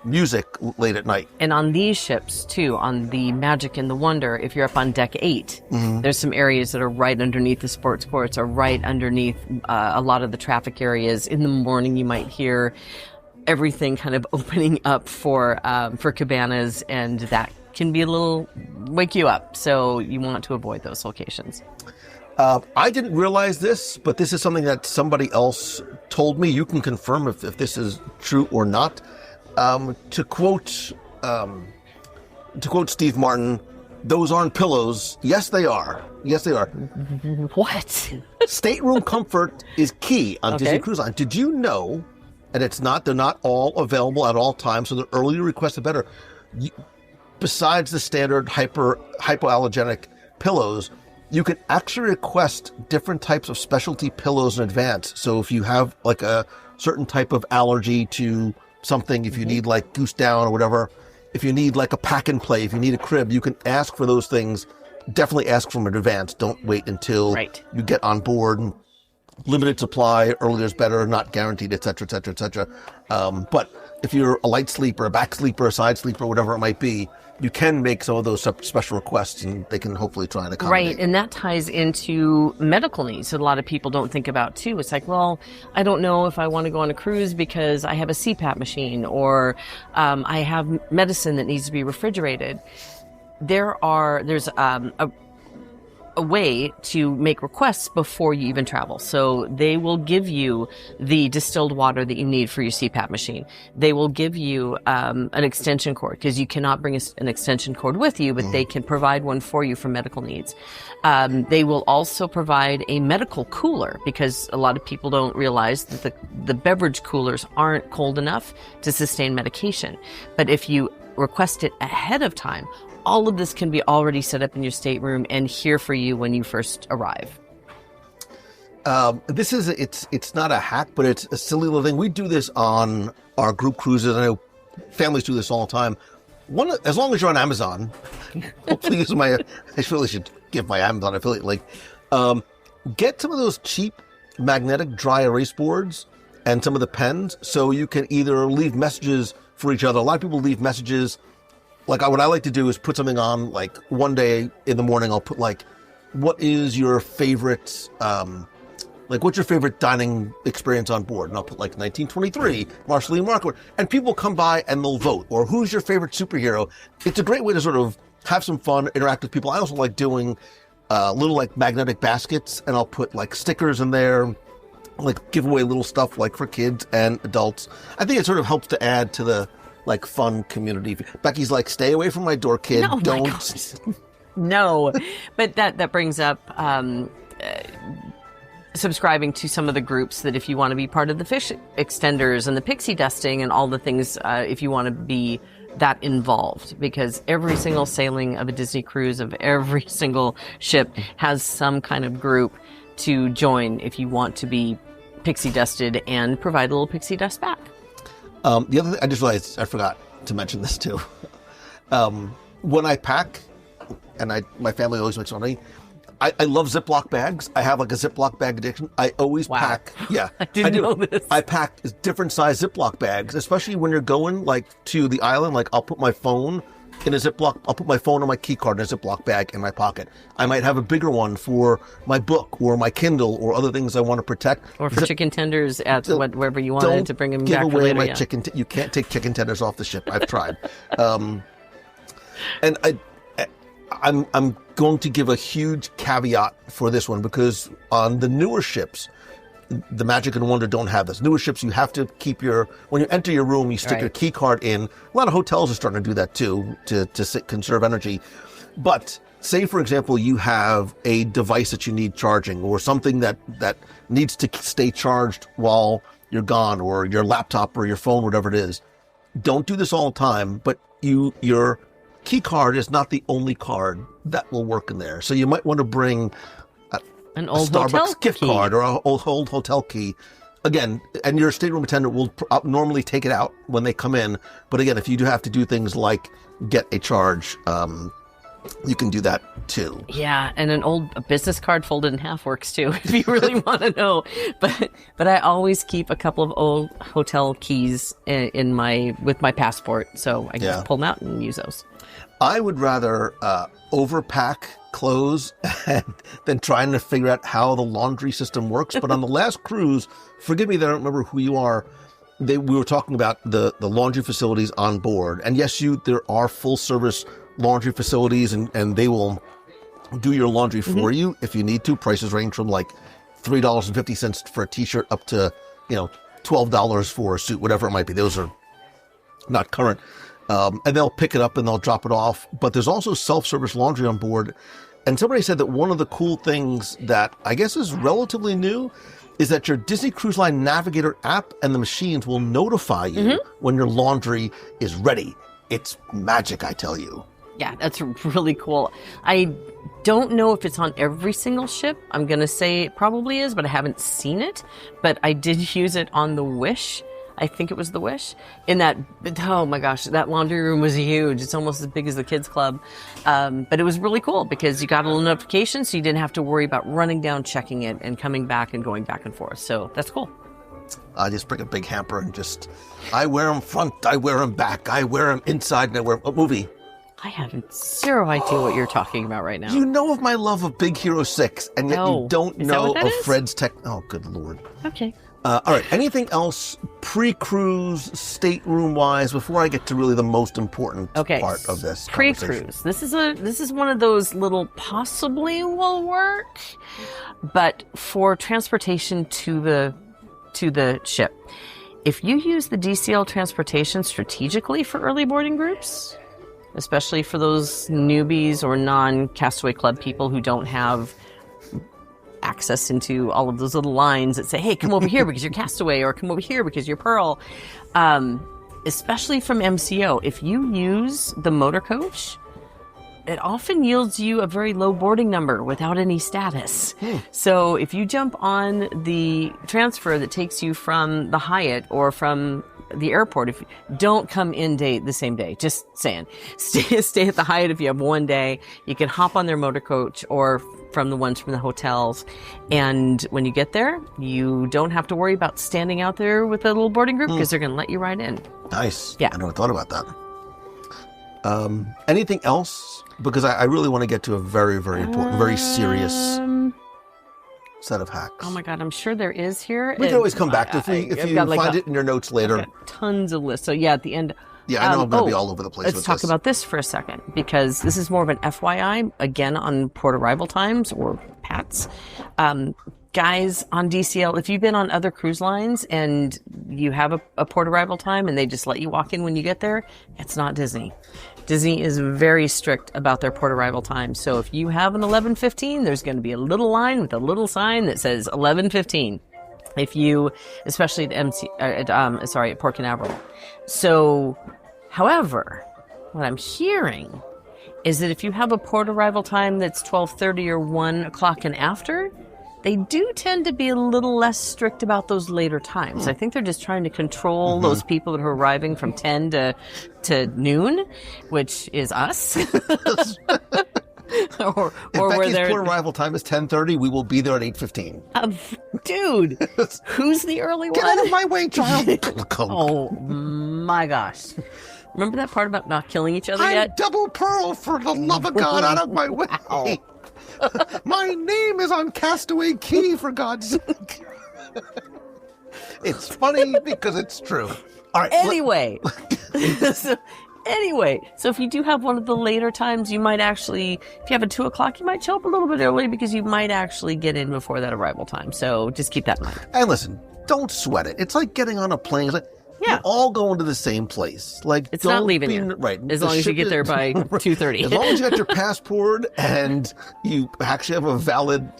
Speaker 5: music late at night.
Speaker 6: And on these ships, too, on the Magic and the Wonder, if you're up on deck 8, there's some areas that are right underneath the sports courts or right underneath a lot of the traffic areas. In the morning, you might hear everything kind of opening up for cabanas, and that can be a little wake you up. So you want to avoid those locations.
Speaker 5: I didn't realize this, but this is something that somebody else told me. You can confirm if this is true or not. To quote Steve Martin, those aren't pillows. Yes, they are. Yes, they are.
Speaker 6: What?
Speaker 5: Stateroom comfort is key on Disney Cruise Line. Did you know? And they're not all available at all times, so the earlier you request, the better. Besides the standard hypoallergenic pillows, you can actually request different types of specialty pillows in advance. So if you have like a certain type of allergy to something, if you need like goose down or whatever, if you need like a pack and play, if you need a crib, you can ask for those things. Definitely ask for them in advance. Don't wait until you get on board. Limited supply, earlier is better, not guaranteed, et cetera, et cetera, et cetera. But if you're a light sleeper, a back sleeper, a side sleeper, whatever it might be, you can make some of those special requests, and they can hopefully try and accommodate.
Speaker 6: Right, and that ties into medical needs that a lot of people don't think about too. It's like, well, I don't know if I want to go on a cruise because I have a CPAP machine, or I have medicine that needs to be refrigerated. There's a way to make requests before you even travel. So they will give you the distilled water that you need for your CPAP machine. They will give you an extension cord, because you cannot bring an extension cord with you, but they can provide one for you for medical needs. They will also provide a medical cooler, because a lot of people don't realize that the beverage coolers aren't cold enough to sustain medication. But if you request it ahead of time, all of this can be already set up in your stateroom and here for you when you first arrive.
Speaker 5: It's not a hack, but it's a silly little thing. We do this on our group cruises. I know families do this all the time. As long as you're on Amazon, hopefully I really should give my Amazon affiliate link. Get some of those cheap magnetic dry erase boards and some of the pens, so you can either leave messages for each other. A lot of people leave messages. Like, what I like to do is put something on, like, one day in the morning, I'll put, like, what is your favorite, what's your favorite dining experience on board? And I'll put, like, 1923, Marshall Lee Market. And people come by and they'll vote. Or who's your favorite superhero? It's a great way to sort of have some fun, interact with people. I also like doing little, like, magnetic baskets, and I'll put, like, stickers in there, like, give away little stuff, like, for kids and adults. I think it sort of helps to add to the, like, fun community. Becky's like, stay away from my door, kid.
Speaker 6: No,
Speaker 5: don't.
Speaker 6: No, but that brings up subscribing to some of the groups that if you want to be part of the fish extenders and the pixie dusting and all the things, if you want to be that involved, because every single sailing of a Disney cruise, of every single ship, has some kind of group to join if you want to be pixie dusted and provide a little pixie dust back.
Speaker 5: The other thing, I just realized I forgot to mention this too. When I pack, and my family always makes fun of me, I love Ziploc bags. I have like a Ziploc bag addiction. I always pack. Yeah,
Speaker 6: I didn't know this.
Speaker 5: I pack different size Ziploc bags, especially when you're going like to the island. Like, I'll put my phone in a Ziploc. I'll put my phone and my key card in a Ziploc bag in my pocket. I might have a bigger one for my book or my Kindle or other things I want to protect.
Speaker 6: Or for chicken tenders at wherever you wanted to bring them back for
Speaker 5: later. Don't give away my
Speaker 6: chicken.
Speaker 5: You can't take chicken tenders off the ship. I've tried. And I'm going to give a huge caveat for this one, because on the newer ships, the Magic and Wonder don't have this. Newer ships, you have to keep when you enter your room, you stick your key card in. A lot of hotels are starting to do that too, to conserve energy. But say, for example, you have a device that you need charging, or something that needs to stay charged while you're gone, or your laptop or your phone, whatever it is. Don't do this all the time, but your key card is not the only card that will work in there. So you might want to bring
Speaker 6: an old
Speaker 5: Starbucks gift
Speaker 6: key
Speaker 5: card or an old hotel key. Again, and your stateroom attendant will normally take it out when they come in. But again, if you do have to do things like get a charge, you can do that too.
Speaker 6: Yeah, and an old business card folded in half works too, if you really want to know. But I always keep a couple of old hotel keys with my passport, so I can just pull them out and use those.
Speaker 5: I would rather overpack clothes than trying to figure out how the laundry system works. But on the last cruise, forgive me that I don't remember who you are, we were talking about the laundry facilities on board. And yes, there are full service laundry facilities, and they will do your laundry for you if you need to. Prices range from like $3.50 for a t-shirt up to, $12 for a suit, whatever it might be. Those are not current. And they'll pick it up and they'll drop it off. But there's also self-service laundry on board. And somebody said that one of the cool things that I guess is relatively new is that your Disney Cruise Line Navigator app and the machines will notify you when your laundry is ready. It's magic, I tell you.
Speaker 6: Yeah, that's really cool. I don't know if it's on every single ship. I'm going to say it probably is, but I haven't seen it. But I did use it on the Wish. I think it was the Wish. Oh my gosh, that laundry room was huge. It's almost as big as the kids club. But it was really cool because you got a little notification, so you didn't have to worry about running down, checking it, and coming back and going back and forth. So that's cool.
Speaker 5: I just bring a big hamper and I wear them front, I wear them back, I wear them inside, and I wear a movie.
Speaker 6: I have zero idea what you're talking about right now.
Speaker 5: You know of my love of Big Hero 6, and yet you don't know of Fred's tech. Oh, good Lord.
Speaker 6: Okay.
Speaker 5: All right. Anything else pre-cruise, stateroom-wise, before I get to really the most important part of this conversation?
Speaker 6: Pre-cruise. This is one of those little possibly will work, but for transportation to the ship. If you use the DCL transportation strategically for early boarding groups, especially for those newbies or non-Castaway Club people who don't have access into all of those little lines that say, hey, come over here because you're Castaway, or come over here because you're Pearl. Especially from MCO, if you use the motor coach, it often yields you a very low boarding number without any status. So if you jump on the transfer that takes you from the Hyatt or from the airport, if you don't come in the same day, just saying, stay at the Hyatt if you have one day. You can hop on their motor coach or from the ones from the hotels, and when you get there, you don't have to worry about standing out there with a little boarding group because they're going to let you right in.
Speaker 5: Nice.
Speaker 6: Yeah.
Speaker 5: I never thought about that. Anything else? Because I really want to get to a very, very important, very serious set of hacks.
Speaker 6: Oh my God, I'm sure there is here.
Speaker 5: We can always come back to if you find it in your notes later.
Speaker 6: Tons of lists. So yeah, at the end.
Speaker 5: Yeah, I know I'm going to be all over the place with this.
Speaker 6: Let's talk about this for a second, because this is more of an FYI, again, on port arrival times or PATs. Guys on DCL, if you've been on other cruise lines and you have a port arrival time and they just let you walk in when you get there, it's not Disney. Disney is very strict about their port arrival time. So if you have an 11:15, there's going to be a little line with a little sign that says 11:15. If you, especially at Port Canaveral. So, however, what I'm hearing is that if you have a port arrival time that's 12:30 or 1 o'clock and after, they do tend to be a little less strict about those later times. I think they're just trying to control those people that are arriving from 10 to noon, which is us. or
Speaker 5: if
Speaker 6: where
Speaker 5: Becky's
Speaker 6: they're
Speaker 5: port arrival time is 10:30, we will be there at 8:15.
Speaker 6: Dude, who's the early one?
Speaker 5: Get out of my way, child.
Speaker 6: Oh my gosh. Remember that part about not killing each other
Speaker 5: I'm
Speaker 6: yet?
Speaker 5: double Pearl, for the love of God, out of my way. My name is on Castaway Key, for God's sake. It's funny because it's true. All right.
Speaker 6: Anyway. So if you do have one of the later times, you might actually, if you have a 2 o'clock, you might show up a little bit early because you might actually get in before that arrival time. So just keep that in mind.
Speaker 5: And listen, don't sweat it. It's like getting on a plane. It's like, you're all going to the same place. Like,
Speaker 6: it's not leaving you.
Speaker 5: Right.
Speaker 6: As long as you get there by 2:30.
Speaker 5: As long as you got your passport and you actually have a valid,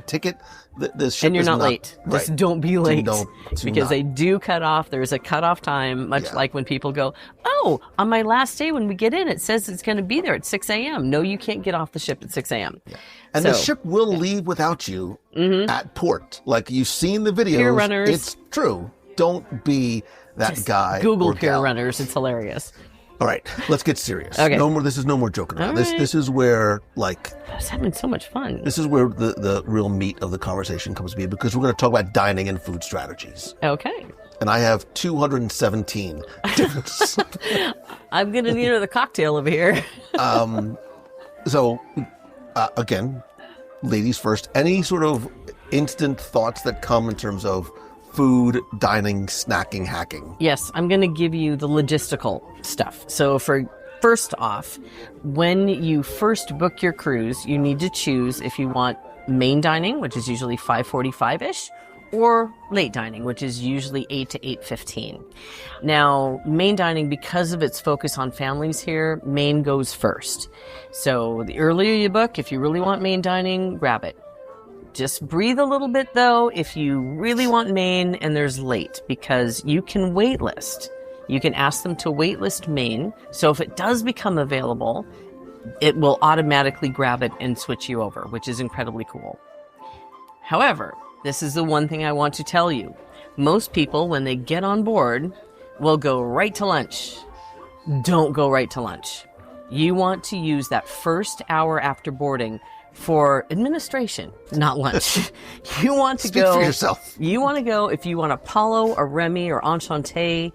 Speaker 5: ticket, the ship
Speaker 6: and you're
Speaker 5: is
Speaker 6: not late.
Speaker 5: Right.
Speaker 6: Just don't be late.
Speaker 5: Do
Speaker 6: because
Speaker 5: not.
Speaker 6: they do cut off. There's a cutoff time, much like when people go, oh, on my last day when we get in, it says it's going to be there at 6 a.m. No, you can't get off the ship at 6 a.m. Yeah.
Speaker 5: And the ship will leave without you at port. Like, you've seen the videos.
Speaker 6: Pier runners.
Speaker 5: It's true. Don't be that guy.
Speaker 6: Google
Speaker 5: or
Speaker 6: pier
Speaker 5: gal.
Speaker 6: runners. It's hilarious.
Speaker 5: All right, let's get serious.
Speaker 6: Okay.
Speaker 5: This is no more joking around.
Speaker 6: All
Speaker 5: This
Speaker 6: right.
Speaker 5: this is where
Speaker 6: I was having so much fun.
Speaker 5: this is where the real meat of the conversation comes to be, because we're going to talk about dining and food strategies.
Speaker 6: Okay.
Speaker 5: And I have 217 different.
Speaker 6: I'm going to need another cocktail over here.
Speaker 5: So, again, ladies first. Any sort of instant thoughts that come in terms of food, dining, snacking, hacking?
Speaker 6: Yes, I'm going to give you the logistical stuff. So first off, when you first book your cruise, you need to choose if you want main dining, which is usually 5:45-ish, or late dining, which is usually 8 to 8:15. Now, main dining, because of its focus on families here, main goes first. So the earlier you book, if you really want main dining, grab it. Just breathe a little bit, though, if you really want main and there's late, because you can wait list. You can ask them to wait list main. So if it does become available, it will automatically grab it and switch you over, which is incredibly cool. However, this is the one thing I want to tell you. Most people, when they get on board, will go right to lunch. Don't go right to lunch. You want to use that first hour after boarding for administration, not lunch. You want to
Speaker 5: Speak
Speaker 6: go
Speaker 5: for yourself.
Speaker 6: You want to go, if you want a Palo, a Remy, or Enchanté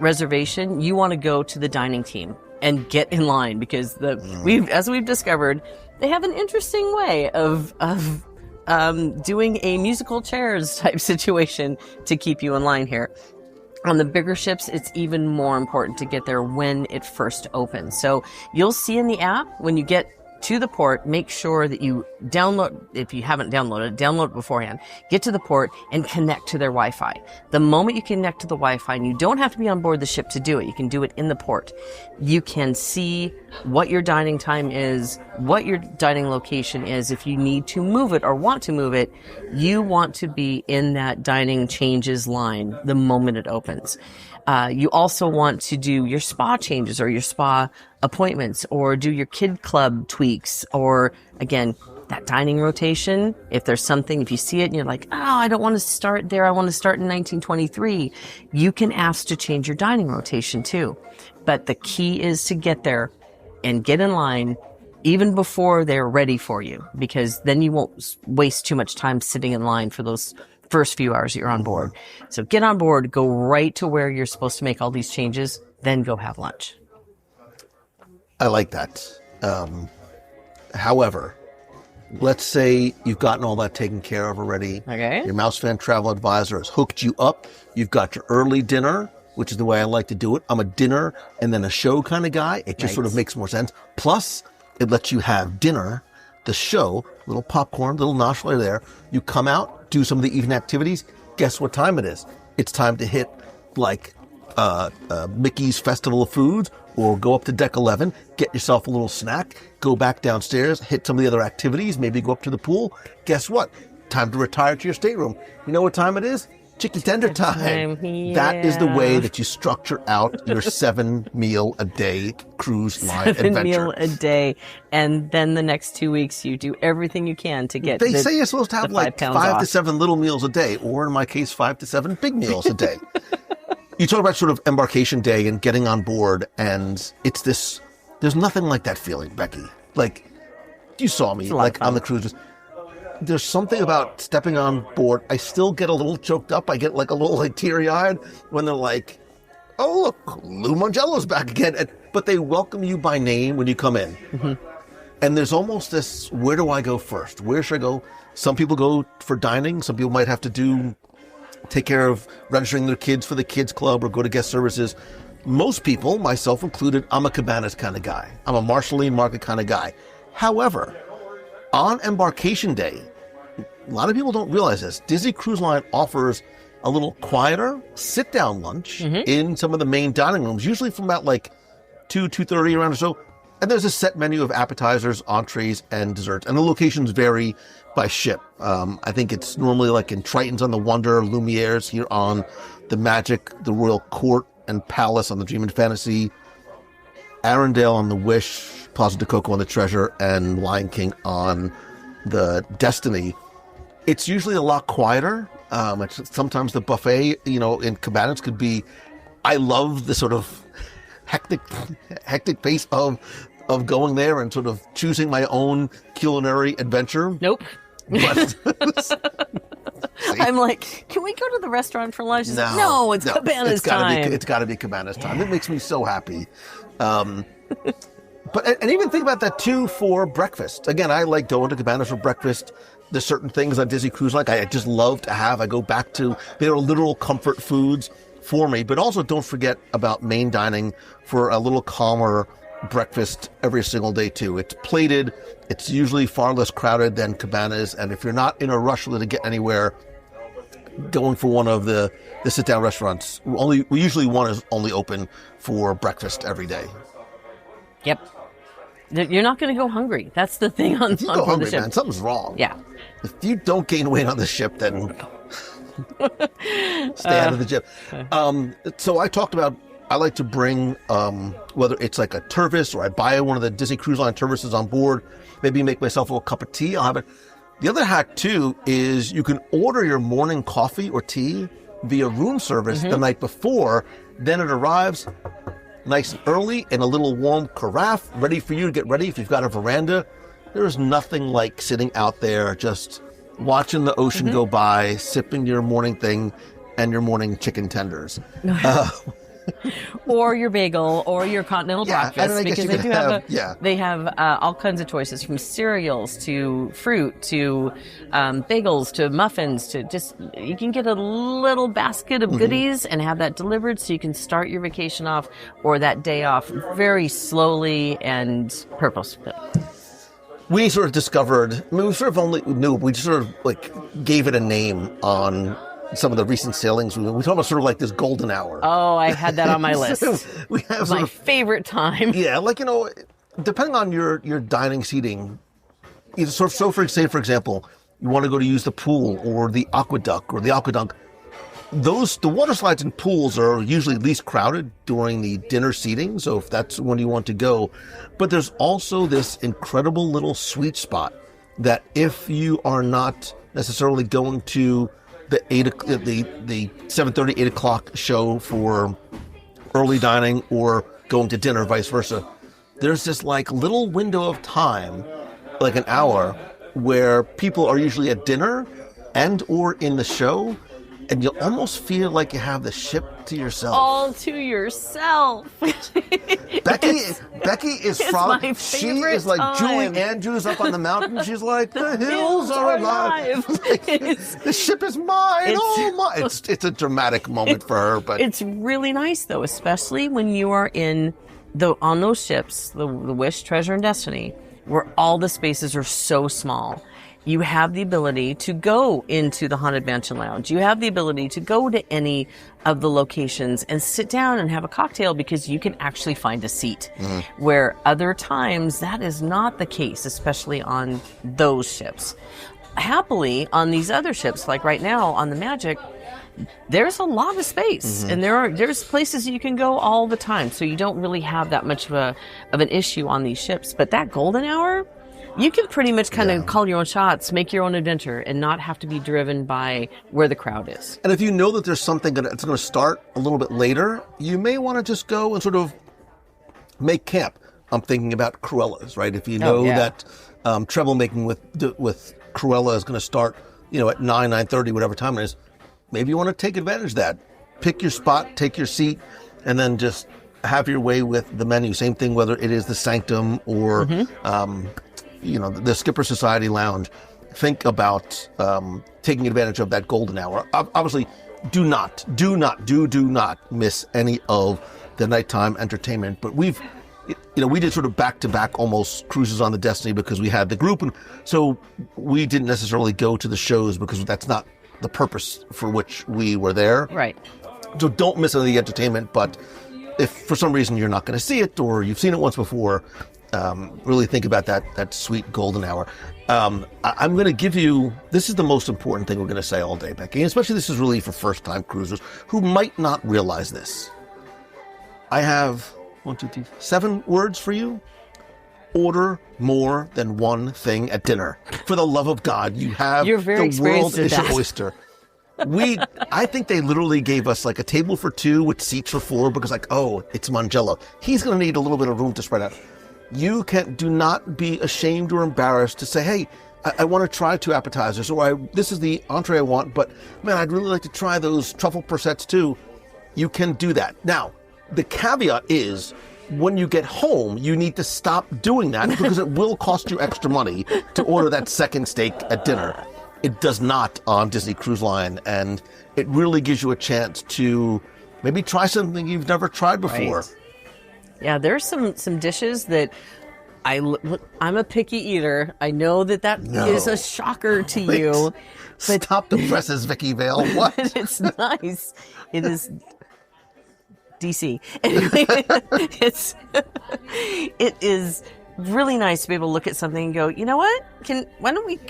Speaker 6: reservation, you want to go to the dining team and get in line, because as we've discovered, they have an interesting way of doing a musical chairs type situation to keep you in line here. On the bigger ships, it's even more important to get there when it first opens. So you'll see in the app, when you get to the port, make sure that you download, if you haven't downloaded, download it beforehand, get to the port and connect to their Wi-Fi. The moment you connect to the Wi-Fi, and you don't have to be on board the ship to do it, you can do it in the port. You can see what your dining time is, what your dining location is. If you need to move it or want to move it, you want to be in that dining changes line the moment it opens. You also want to do your spa changes or your spa appointments, or do your kid club tweaks, or again, that dining rotation. If there's something, if you see it and you're like, oh, I don't want to start there, I want to start in 1923, you can ask to change your dining rotation too. But the key is to get there and get in line even before they're ready for you, because then you won't waste too much time sitting in line for those first few hours that you're on board. So get on board, go right to where you're supposed to make all these changes, then go have lunch.
Speaker 5: I like that. However, let's say you've gotten all that taken care of already.
Speaker 6: Okay.
Speaker 5: Your Mouse Fan Travel Advisor has hooked you up. You've got your early dinner, which is the way I like to do it. I'm a dinner and then a show kind of guy. It just sort of makes more sense. Plus, it lets you have dinner, the show, little popcorn, little nosh later there. You come out, do some of the evening activities. Guess what time it is? It's time to hit like Mickey's Festival of Foods, or go up to deck 11, get yourself a little snack, go back downstairs, hit some of the other activities, maybe go up to the pool. Guess what? Time to retire to your stateroom. You know what time it is? Chicken tender time.
Speaker 6: Yeah.
Speaker 5: That is the way that you structure out your 7 meal a day cruise line
Speaker 6: 7
Speaker 5: adventure.
Speaker 6: meal a day, and then the next 2 weeks you do everything you can to get.
Speaker 5: They say you're supposed to have like 5 to 7 little meals a day, or in my case, 5 to 7 big meals a day. You talk about sort of embarkation day and getting on board, and it's this, there's nothing like that feeling, Becky. Like, you saw me, like, on the cruises. There's something about stepping on board. I still get a little choked up. I get like a little like teary-eyed when they're like, oh, look, Lou Mongello's back again. But they welcome you by name when you come in. Mm-hmm. And there's almost this, where do I go first? Where should I go? Some people go for dining. Some people might have to take care of registering their kids for the kids club or go to guest services. Most people, myself included, I'm a cabanas kind of guy. I'm a Marceline Market kind of guy. However, on embarkation day, a lot of people don't realize this. Disney Cruise Line offers a little quieter sit-down lunch in some of the main dining rooms, usually from about like 2:30 around or so. And there's a set menu of appetizers, entrees, and desserts. And the locations vary by ship. I think it's normally like in Triton's on the Wonder, Lumiere's here on the Magic, the Royal Court and Palace on the Dream and Fantasy, Arendelle on the Wish, Plaza de Coco on the Treasure, and Lion King on the Destiny. It's usually a lot quieter. Sometimes the buffet, in cabanas could be, I love the sort of hectic pace of going there and sort of choosing my own culinary adventure.
Speaker 6: Nope.
Speaker 5: But
Speaker 6: I'm like, can we go to the restaurant for lunch? No, it's cabanas time.
Speaker 5: It's got to be cabanas time. It makes me so happy. But even think about that too for breakfast. Again, I like going to cabanas for breakfast. There's certain things on Disney Cruise Line I just love to have. I go back to, they're literal comfort foods for me. But also don't forget about main dining for a little calmer breakfast every single day too. It's plated. It's usually far less crowded than cabanas. And if you're not in a rush to get anywhere, going for one of the sit-down restaurants, usually one is only open for breakfast every day.
Speaker 6: Yep. You're not going to go hungry. That's the thing on
Speaker 5: you go hungry,
Speaker 6: the ship.
Speaker 5: Man, something's wrong.
Speaker 6: Yeah.
Speaker 5: If you don't gain weight on the ship, then stay out of the ship. So I talked about, I like to bring, whether it's like a Tervis or I buy one of the Disney Cruise Line Tervises on board, maybe make myself a little cup of tea. I'll have it. The other hack too is you can order your morning coffee or tea via room service the night before. Then it arrives nice and early in a little warm carafe, ready for you to get ready if you've got a veranda. there is nothing like sitting out there just watching the ocean go by, sipping your morning thing and your morning chicken tenders.
Speaker 6: Or your bagel, or your continental breakfast, because they have all kinds of choices, from cereals to fruit to bagels to muffins to just, you can get a little basket of goodies and have that delivered, so you can start your vacation off or that day off very slowly and purposefully.
Speaker 5: We sort of discovered, I mean, we sort of only knew, we just sort of like gave it a name on some of the recent sailings. We talk about sort of like this golden hour.
Speaker 6: Oh, I had that on my list.
Speaker 5: We have
Speaker 6: my favorite time.
Speaker 5: Yeah, like, you know, depending on your dining seating, either so for example, you want to go to use the pool or the aqueduct. The water slides and pools are usually least crowded during the dinner seating, so if that's when you want to go. But there's also this incredible little sweet spot that if you are not necessarily going to the 7:30, 8 o'clock show for early dining or going to dinner, vice versa, there's this like little window of time, like an hour, where people are usually at dinner and or in the show, and you almost feel like you have the ship to yourself.
Speaker 6: All to yourself.
Speaker 5: Becky is frolic. She is like
Speaker 6: time.
Speaker 5: Julie Andrews up on the mountain. She's like, the hills are alive. The ship is mine. Oh my! It's a dramatic moment for her, but
Speaker 6: it's really nice though, especially when you are on those ships, the Wish, Treasure, and Destiny, where all the spaces are so small. You have the ability to go into the Haunted Mansion Lounge. You have the ability to go to any of the locations and sit down and have a cocktail because you can actually find a seat. Where other times that is not the case, especially on those ships. Happily, on these other ships, like right now on the Magic, there's a lot of space, and there's places you can go all the time, so you don't really have that much of an issue on these ships. But that golden hour, you can pretty much kind of call your own shots, make your own adventure, and not have to be driven by where the crowd is.
Speaker 5: And if you know that there's something that's going to start a little bit later, you may want to just go and sort of make camp. I'm thinking about Cruella's, right? If you know that treble making with Cruella is going to start, you know, at 9:30, whatever time it is, maybe you want to take advantage of that. Pick your spot, take your seat, and then just have your way with the menu. Same thing whether it is the Sanctum or you know, the Skipper Society Lounge. Think about taking advantage of that golden hour. Obviously, do not miss any of the nighttime entertainment. But we did sort of back-to-back almost cruises on the Destiny because we had the group, and so we didn't necessarily go to the shows because that's not the purpose for which we were there.
Speaker 6: Right.
Speaker 5: So don't miss any of the entertainment. But if for some reason you're not going to see it, or you've seen it once before, really think about that sweet golden hour. I'm going to give you, this is the most important thing we're going to say all day, Becky, and especially this is really for first-time cruisers who might not realize this. I have 7 words for you. Order more than one thing at dinner. For the love of God, you have
Speaker 6: You're very
Speaker 5: the world is
Speaker 6: experienced
Speaker 5: your oyster. I think they literally gave us like a table for 2 with seats for 4 because like, oh, it's Mongello. He's going to need a little bit of room to spread out. Do not be ashamed or embarrassed to say, hey, I want to try 2 appetizers, or this is the entree I want, but man, I'd really like to try those truffle prosciuttos too. You can do that. Now, the caveat is when you get home, you need to stop doing that because it will cost you extra money to order that second steak at dinner. It does not on Disney Cruise Line, and it really gives you a chance to maybe try something you've never tried before.
Speaker 6: Right. Yeah, there's some dishes that I'm a picky eater. I know that is a shocker to you. But
Speaker 5: stop the presses, Vicky Vale. What?
Speaker 6: It's nice. It is DC. Anyway, it is really nice to be able to look at something and go, you know what? Can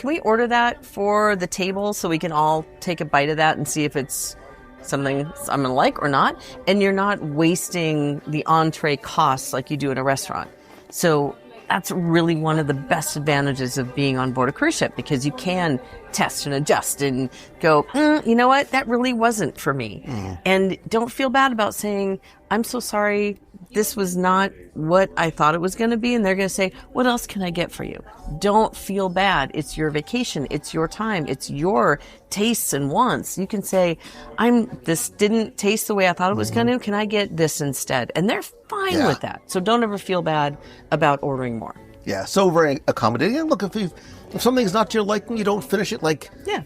Speaker 6: we order that for the table so we can all take a bite of that and see if it's something I'm going to like or not? And you're not wasting the entree costs like you do in a restaurant. So that's really one of the best advantages of being on board a cruise ship, because you can test and adjust and go, you know what? That really wasn't for me. And don't feel bad about saying, I'm so sorry. this was not what I thought it was going to be. And they're going to say, what else can I get for you? Don't feel bad. It's your vacation. It's your time. It's your tastes and wants. You can say, this didn't taste the way I thought it was going to. Can I get this instead? And they're fine with that. So don't ever feel bad about ordering more.
Speaker 5: Yeah, so very accommodating. And look, if something's not to your liking, you don't finish it,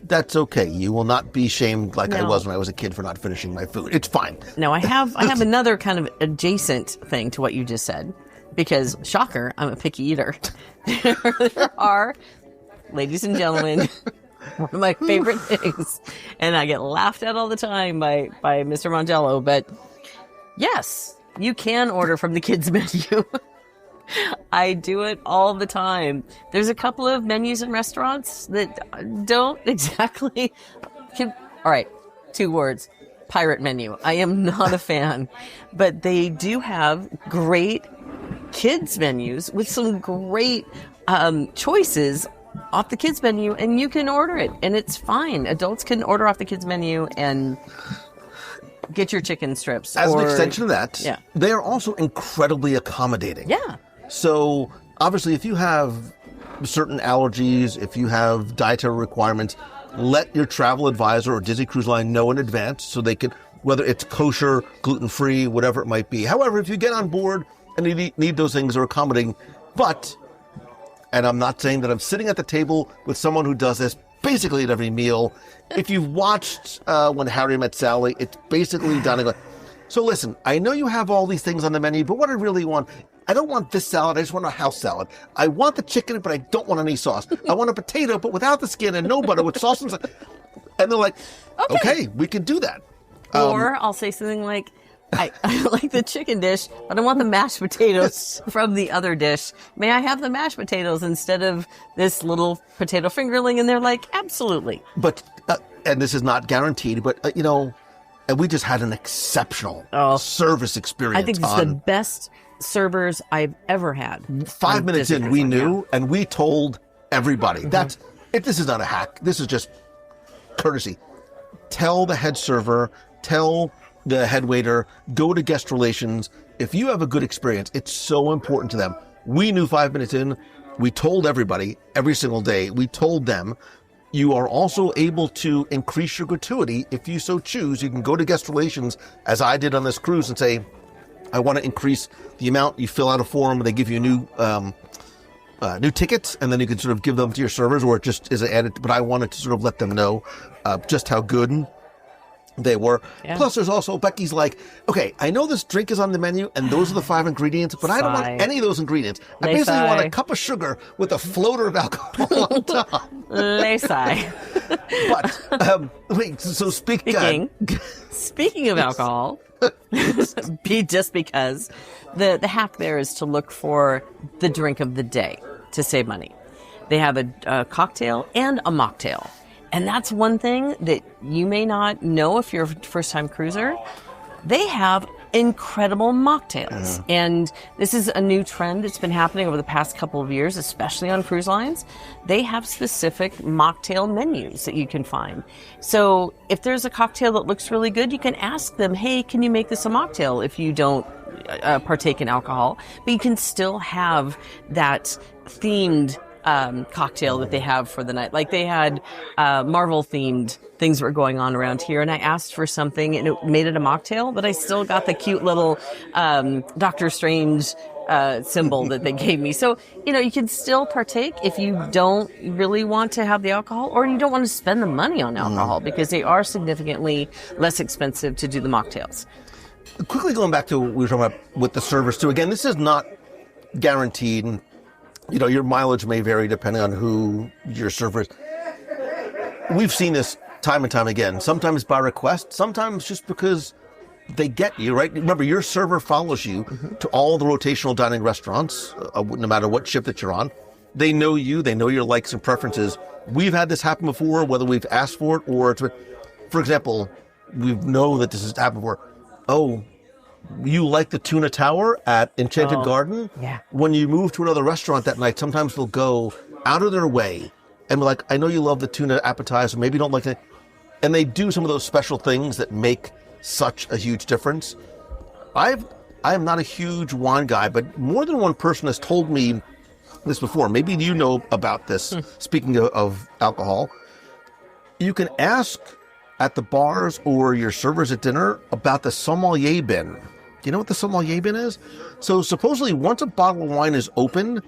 Speaker 5: that's okay. You will not be shamed like I was when I was a kid for not finishing my food. It's fine.
Speaker 6: No, I have another kind of adjacent thing to what you just said, because shocker, I'm a picky eater. There are, ladies and gentlemen, one of my favorite things, and I get laughed at all the time by Mr. Mongello, but yes, you can order from the kids menu. I do it all the time. There's a couple of menus in restaurants that don't exactly... All right, 2 words. Pirate menu. I am not a fan. But they do have great kids menus with some great choices off the kids menu, and you can order it, and it's fine. Adults can order off the kids menu and get your chicken strips.
Speaker 5: As an extension of that, they are also incredibly accommodating.
Speaker 6: Yeah.
Speaker 5: So, obviously, if you have certain allergies, if you have dietary requirements, let your travel advisor or Disney Cruise Line know in advance so they can, whether it's kosher, gluten-free, whatever it might be. However, if you get on board and you need those things, they're accommodating. But, and I'm not saying that I'm sitting at the table with someone who does this basically at every meal. If you've watched When Harry Met Sally, it's basically done. So listen, I know you have all these things on the menu, but what I really want... I don't want this salad. I just want a house salad. I want the chicken, but I don't want any sauce. I want a potato, but without the skin and no butter with sauce. And they're like, okay, we can do that.
Speaker 6: Or I'll say something like, I like the chicken dish, but I want the mashed potatoes from the other dish. May I have the mashed potatoes instead of this little potato fingerling? And they're like, absolutely.
Speaker 5: But, and this is not guaranteed, but, and we just had an exceptional service experience.
Speaker 6: I think it's the best servers I've ever had.
Speaker 5: 5 minutes in, we knew, and we told everybody. This is not a hack. This is just courtesy. Tell the head server, tell the head waiter, go to guest relations. If you have a good experience, it's so important to them. We knew 5 minutes in. We told everybody every single day. We told them. You are also able to increase your gratuity if you so choose. You can go to guest relations, as I did on this cruise, and say, I want to increase the amount. You fill out a form, and they give you new tickets, and then you can sort of give them to your servers, or it just is added. But I wanted to sort of let them know just how good they were. Yeah. Plus, there's also, Becky's like, okay, I know this drink is on the menu, and those are the 5 ingredients, but I don't want any of those ingredients. I basically want a cup of sugar with a floater of alcohol on top. But, wait, so speaking
Speaker 6: of alcohol, just because the hack there is to look for the drink of the day to save money. They have a cocktail and a mocktail. And that's one thing that you may not know if you're a first-time cruiser. They have incredible mocktails. And this is a new trend that's been happening over the past couple of years, especially on cruise lines. They have specific mocktail menus that you can find. So if there's a cocktail that looks really good, you can ask them, hey, can you make this a mocktail if you don't partake in alcohol? But you can still have that themed cocktail that they have for the night. Like they had Marvel themed things were going on around here, and I asked for something and it made it a mocktail, but I still got the cute little Doctor Strange symbol that they gave me. So, you can still partake if you don't really want to have the alcohol, or you don't want to spend the money on alcohol, because they are significantly less expensive to do the mocktails.
Speaker 5: Quickly going back to what we were talking about with the servers too. Again, this is not guaranteed. Your mileage may vary depending on who your server is. We've seen this time and time again, sometimes by request, sometimes just because they get you, right? Remember, your server follows you to all the rotational dining restaurants, no matter what ship that you're on. They know you, they know your likes and preferences. We've had this happen before, whether we've asked for it or it's, for example, we know that this has happened before. Oh, you like the tuna tower at Enchanted Garden?
Speaker 6: Yeah.
Speaker 5: When you move to another restaurant that night, sometimes they'll go out of their way and be like, I know you love the tuna appetizer, maybe you don't like it. And they do some of those special things that make such a huge difference. I've I am not a huge wine guy, but more than one person has told me this before. Maybe you know about this. Speaking of alcohol, you can ask at the bars or your servers at dinner about the sommelier bin. Do you know what the sommelier bin is? So supposedly once a bottle of wine is opened,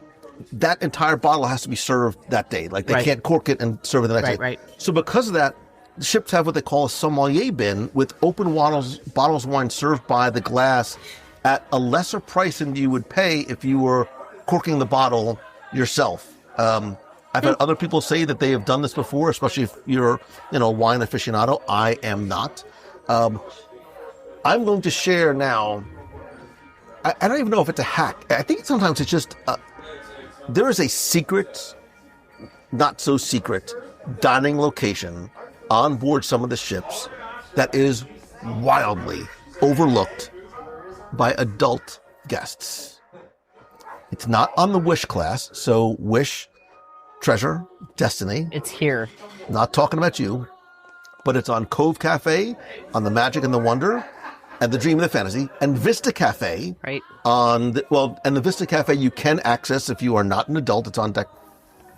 Speaker 5: that entire bottle has to be served that day. Like they can't cork it and serve it the next day.
Speaker 6: Right.
Speaker 5: So because of that, the ships have what they call a sommelier bin with open bottles of wine served by the glass at a lesser price than you would pay if you were corking the bottle yourself. I've had other people say that they have done this before, especially if you're, a wine aficionado. I am not. I'm going to share now. I don't even know if it's a hack. I think sometimes it's just there is a secret, not so secret, dining location on board some of the ships that is wildly overlooked by adult guests. It's not on the Wish class, so Wish, Treasure, Destiny.
Speaker 6: It's here.
Speaker 5: Not talking about you, but it's on Cove Cafe, on the Magic and the Wonder, and the Dream and the Fantasy, and Vista Cafe.
Speaker 6: Right.
Speaker 5: And the Vista Cafe you can access if you are not an adult. It's on deck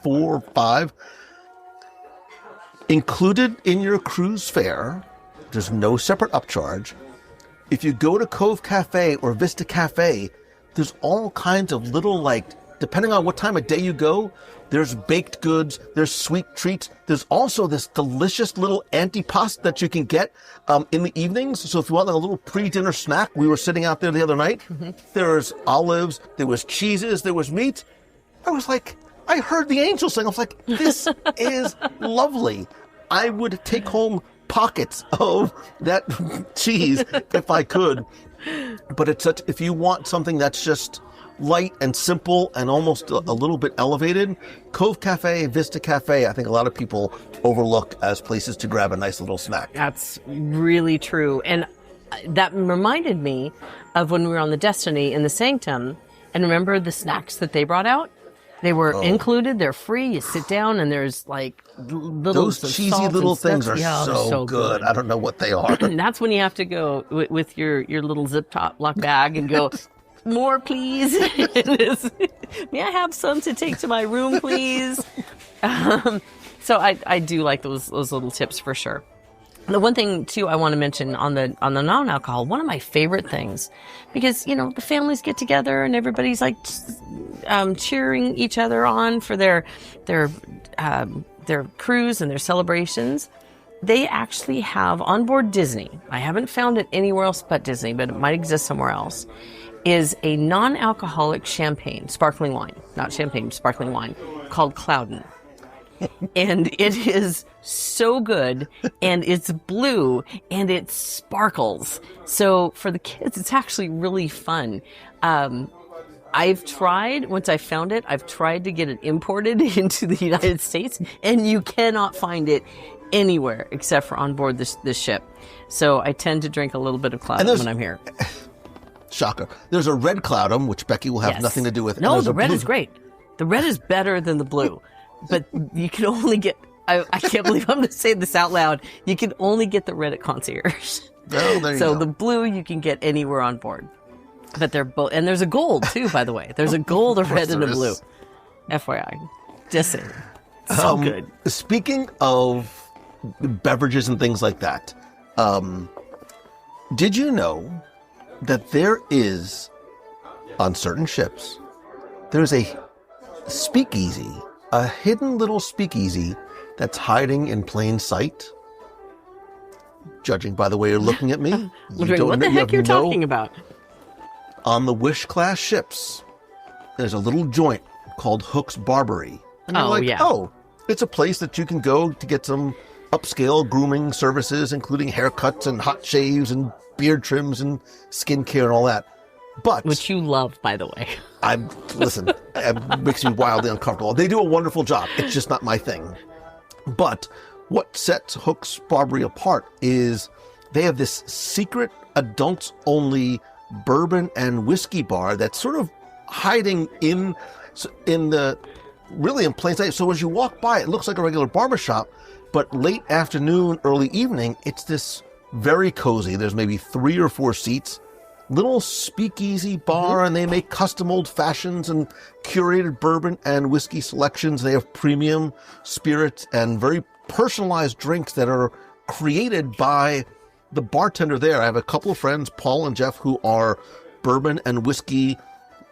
Speaker 5: 4 or 5. Included in your cruise fare, there's no separate upcharge. If you go to Cove Cafe or Vista Cafe, there's all kinds of little, depending on what time of day you go, there's baked goods, there's sweet treats. There's also this delicious little antipasto that you can get in the evenings. So if you want a little pre-dinner snack, we were sitting out there the other night. There's olives, there was cheeses, there was meat. I was like, I heard the angels sing. I was like, this is lovely. I would take home pockets of that cheese if I could. But if you want something that's just light and simple and almost a little bit elevated, Cove Cafe, Vista Cafe, I think a lot of people overlook as places to grab a nice little snack.
Speaker 6: That's really true. And that reminded me of when we were on the Destiny in the Sanctum. And remember the snacks that they brought out? They were included. They're free. You sit down and there's
Speaker 5: those cheesy little things are so good. I don't know what they are.
Speaker 6: And that's when you have to go with your little zip top lock bag and go, more please. May I have some to take to my room, please? So I do like those little tips for sure. The one thing too I want to mention on the non-alcohol, one of my favorite things, because the families get together and everybody's cheering each other on for their cruise and their celebrations. They actually have onboard Disney. I haven't found it anywhere else but Disney, but it might exist somewhere else. Is a non-alcoholic champagne, sparkling wine, not champagne, sparkling wine, called Cloudin. And it is so good, and it's blue, and it sparkles. So for the kids, it's actually really fun. I've tried, once I found it, I've tried to get it imported into the United States, and you cannot find it anywhere except for on board this ship. So I tend to drink a little bit of Cloudin when I'm here.
Speaker 5: Shocker. There's a red Cloudin, which Becky will have nothing to do with.
Speaker 6: No, the red is great. The red is better than the blue. But you can only get, I can't believe I'm going to say this out loud, you can only get the red at concierge.
Speaker 5: Oh, there you
Speaker 6: so
Speaker 5: go.
Speaker 6: The blue you can get anywhere on board. But they're both, and there's a gold too, by the way. There's a gold, a red, and a blue. FYI. Just saying. So good.
Speaker 5: Speaking of beverages and things like that, did you know that there is, on certain ships, there's a speakeasy, a hidden little speakeasy that's hiding in plain sight? Judging by the way you're looking at me,
Speaker 6: what the heck you're talking about?
Speaker 5: On the Wish class ships, there's a little joint called Hook's Barbery. And you're it's a place that you can go to get some upscale grooming services, including haircuts and hot shaves and beard trims and skincare and all that. But
Speaker 6: which you love, by the way.
Speaker 5: Listen, it makes me wildly uncomfortable. They do a wonderful job. It's just not my thing. But what sets Hook's Barbery apart is they have this secret adults-only bourbon and whiskey bar that's sort of hiding in plain sight. So as you walk by, it looks like a regular barbershop, but late afternoon, early evening, it's this very cozy. There's maybe 3 or 4 seats, little speakeasy bar, and they make custom old fashions and curated bourbon and whiskey selections. They have premium spirits and very personalized drinks that are created by the bartender there. I have a couple of friends, Paul and Jeff, who are bourbon and whiskey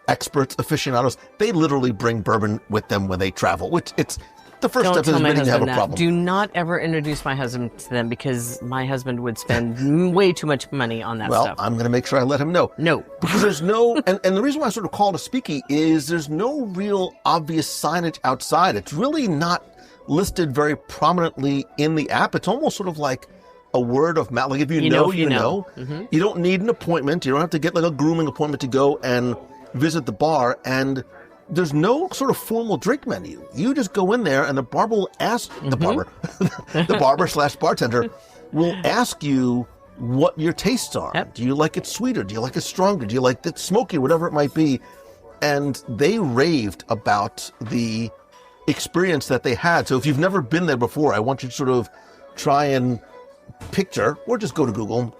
Speaker 5: experts, aficionados. They literally bring bourbon with them when they travel, which it's the first
Speaker 6: Don't
Speaker 5: step is
Speaker 6: tell my
Speaker 5: admitting you have a
Speaker 6: husband that.
Speaker 5: problem.
Speaker 6: Do not ever introduce my husband to them, because my husband would spend way too much money on that
Speaker 5: Well,
Speaker 6: stuff.
Speaker 5: I'm going to make sure I let him know.
Speaker 6: No.
Speaker 5: Because there's no, and the reason why I sort of call it a speakeasy is there's no real obvious signage outside. It's really not listed very prominently in the app. It's almost sort of like a word of mouth. Like if you know, you know.
Speaker 6: Mm-hmm.
Speaker 5: You don't need an appointment. You don't have to get like a grooming appointment to go and visit the bar. And there's no sort of formal drink menu. You just go in there and the barber will ask, the barber / bartender will ask you what your tastes are.
Speaker 6: Yep.
Speaker 5: Do you like it sweeter? Do you like it stronger? Do you like it smoky? Whatever it might be. And they raved about the experience that they had. So if you've never been there before, I want you to sort of try and picture, or just go to Google,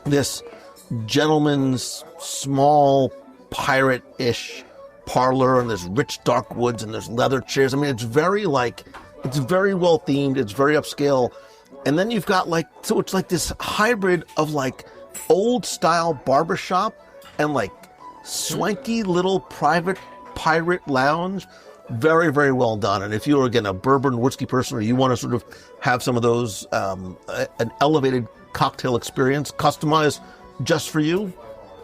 Speaker 5: this gentleman's small pirate-ish parlor, and there's rich dark woods, and there's leather chairs. I mean, it's very well themed. It's very upscale. And then you've got so it's like this hybrid of like old style barbershop and like swanky little private pirate lounge. Very, very well done. And if you're, again, a bourbon whiskey person, or you want to sort of have some of those, an elevated cocktail experience customized just for you,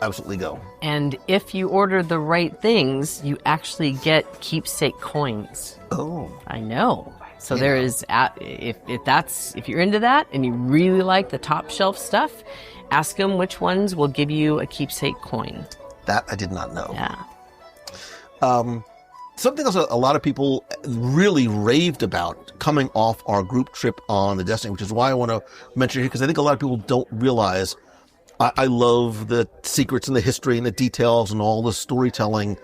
Speaker 5: absolutely go.
Speaker 6: And if you order the right things, you actually get keepsake coins.
Speaker 5: Oh.
Speaker 6: I know. So there is, if you're into that and you really like the top shelf stuff, ask them which ones will give you a keepsake coin.
Speaker 5: That I did not know.
Speaker 6: Yeah.
Speaker 5: Something else a lot of people really raved about coming off our group trip on the Destiny, which is why I want to mention it here, because I think a lot of people don't realize I love the secrets and the history and the details and all the storytelling,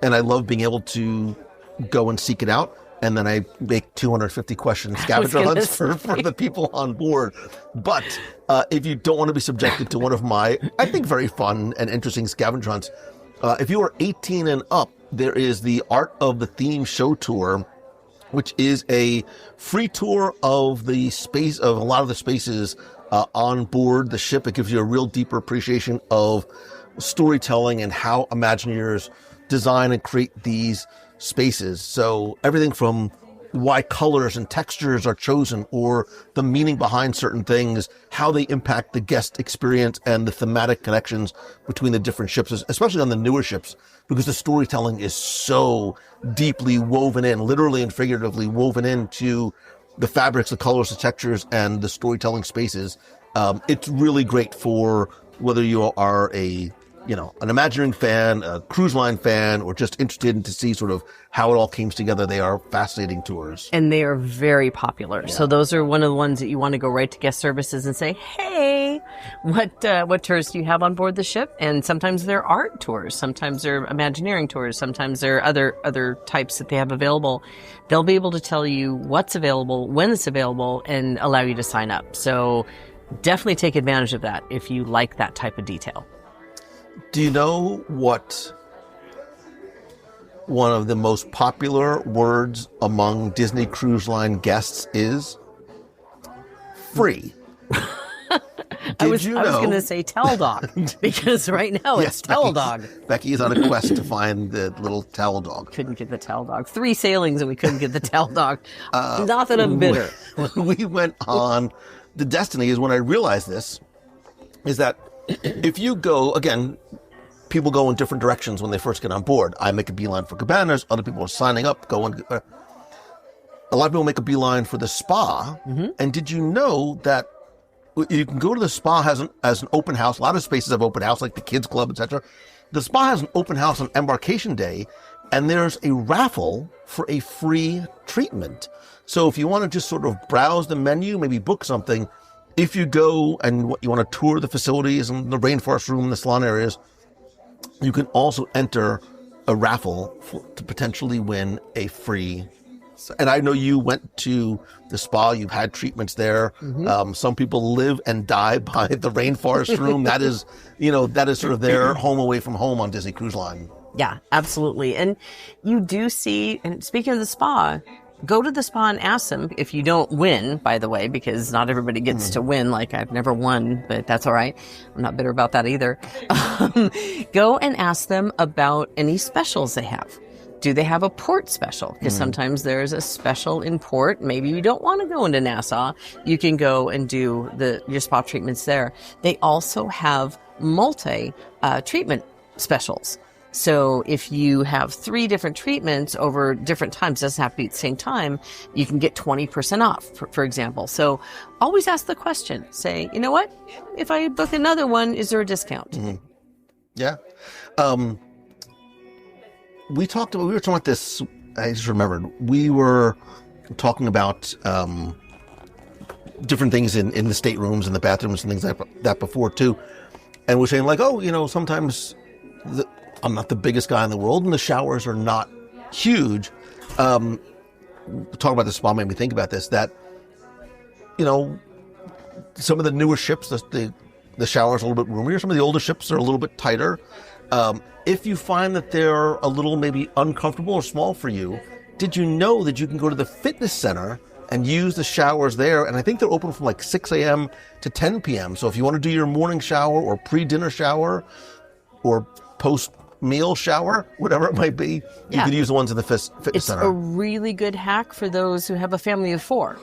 Speaker 5: and I love being able to go and seek it out. And then I make 250 question scavenger hunts for the people on board. But if you don't want to be subjected to one of my, I think, very fun and interesting scavenger hunts, if you are 18 and up, there is the Art of the Theme Show Tour, which is a free tour of the space of a lot of the spaces on board the ship. It gives you a real deeper appreciation of storytelling and how Imagineers design and create these spaces. So everything from why colors and textures are chosen, or the meaning behind certain things, how they impact the guest experience, and the thematic connections between the different ships, especially on the newer ships, because the storytelling is so deeply woven in, literally and figuratively woven into the fabrics, the colors, the textures, and the storytelling spaces. It's really great for whether you are an Imagineering fan, a cruise line fan, or just interested in to see sort of how it all came together. They are fascinating tours.
Speaker 6: And they are very popular. Yeah. So those are one of the ones that you want to go right to guest services and say, hey, what tours do you have on board the ship? And sometimes they're art tours. Sometimes they're Imagineering tours. Sometimes there are other types that they have available. They'll be able to tell you what's available, when it's available, and allow you to sign up. So definitely take advantage of that if you like that type of detail.
Speaker 5: Do you know what one of the most popular words among Disney Cruise Line guests is? Free.
Speaker 6: I was going to say towel dog, because right now it's towel dog.
Speaker 5: Becky is on a quest to find the little towel dog.
Speaker 6: Couldn't get the towel dog. 3 sailings and we couldn't get the towel dog. Not that I'm bitter.
Speaker 5: When we went on the Destiny, is when I realized this, is that if you go, again, people go in different directions when they first get on board. I make a beeline for cabanas. Other people are signing up, going. A lot of people make a beeline for the spa. Mm-hmm. And did you know that you can go to the spa as an open house? A lot of spaces have open house, like the kids club, etc. The spa has an open house on embarkation day, and there's a raffle for a free treatment. So if you want to just sort of browse the menu, maybe book something, if you go and you want to tour the facilities and the rainforest room and the salon areas, you can also enter a raffle to potentially win a free And I know you went to the spa. You've had treatments there. Some people live and die by the rainforest room. That is, that is sort of their home away from home on Disney Cruise Line.
Speaker 6: Yeah, absolutely. And you do see, and speaking of the spa, go to the spa and ask them if you don't win, by the way, because not everybody gets to win. Like, I've never won, but that's all right. I'm not bitter about that either. Go and ask them about any specials they have. Do they have a port special? Because sometimes there's a special in port. Maybe you don't want to go into Nassau. You can go and do your spa treatments there. They also have multi-treatment specials. So if you have 3 different treatments over different times, doesn't have to be at the same time, you can get 20% off, for example. So always ask the question. Say, you know what? If I book another one, is there a discount?
Speaker 5: Yeah. We were talking about this. I just remembered. We were talking about different things in the staterooms and the bathrooms and things like that before too. And we're saying like, sometimes I'm not the biggest guy in the world and the showers are not huge. Talking about the spa made me think about this, that, some of the newer ships, the showers are a little bit roomier. Some of the older ships are a little bit tighter. If you find that they're a little maybe uncomfortable or small for you, did you know that you can go to the fitness center and use the showers there? And I think they're open from like 6 a.m. to 10 p.m. So if you want to do your morning shower or pre-dinner shower or post-meal shower, whatever it might be, you could use the ones in the fitness center.
Speaker 6: It's a really good hack for those who have a family of 4.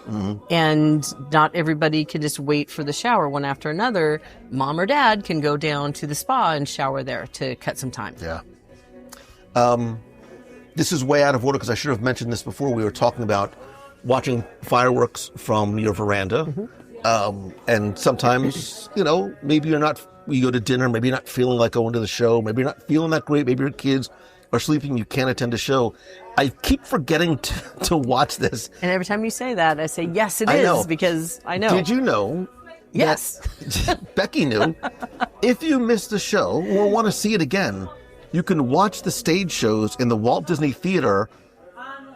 Speaker 6: And not everybody can just wait for the shower one after another. Mom or dad can go down to the spa and shower there to cut some time.
Speaker 5: Yeah. This is way out of order because I should have mentioned this before. We were talking about watching fireworks from your veranda. And sometimes, maybe you go to dinner, maybe you're not feeling like going to the show, maybe you're not feeling that great, maybe your kids are sleeping, you can't attend a show. I keep forgetting to watch this.
Speaker 6: And every time you say that, I say, yes, it is, because I know.
Speaker 5: Did you know?
Speaker 6: Yes.
Speaker 5: Becky knew. If you missed the show or want to see it again, you can watch the stage shows in the Walt Disney Theater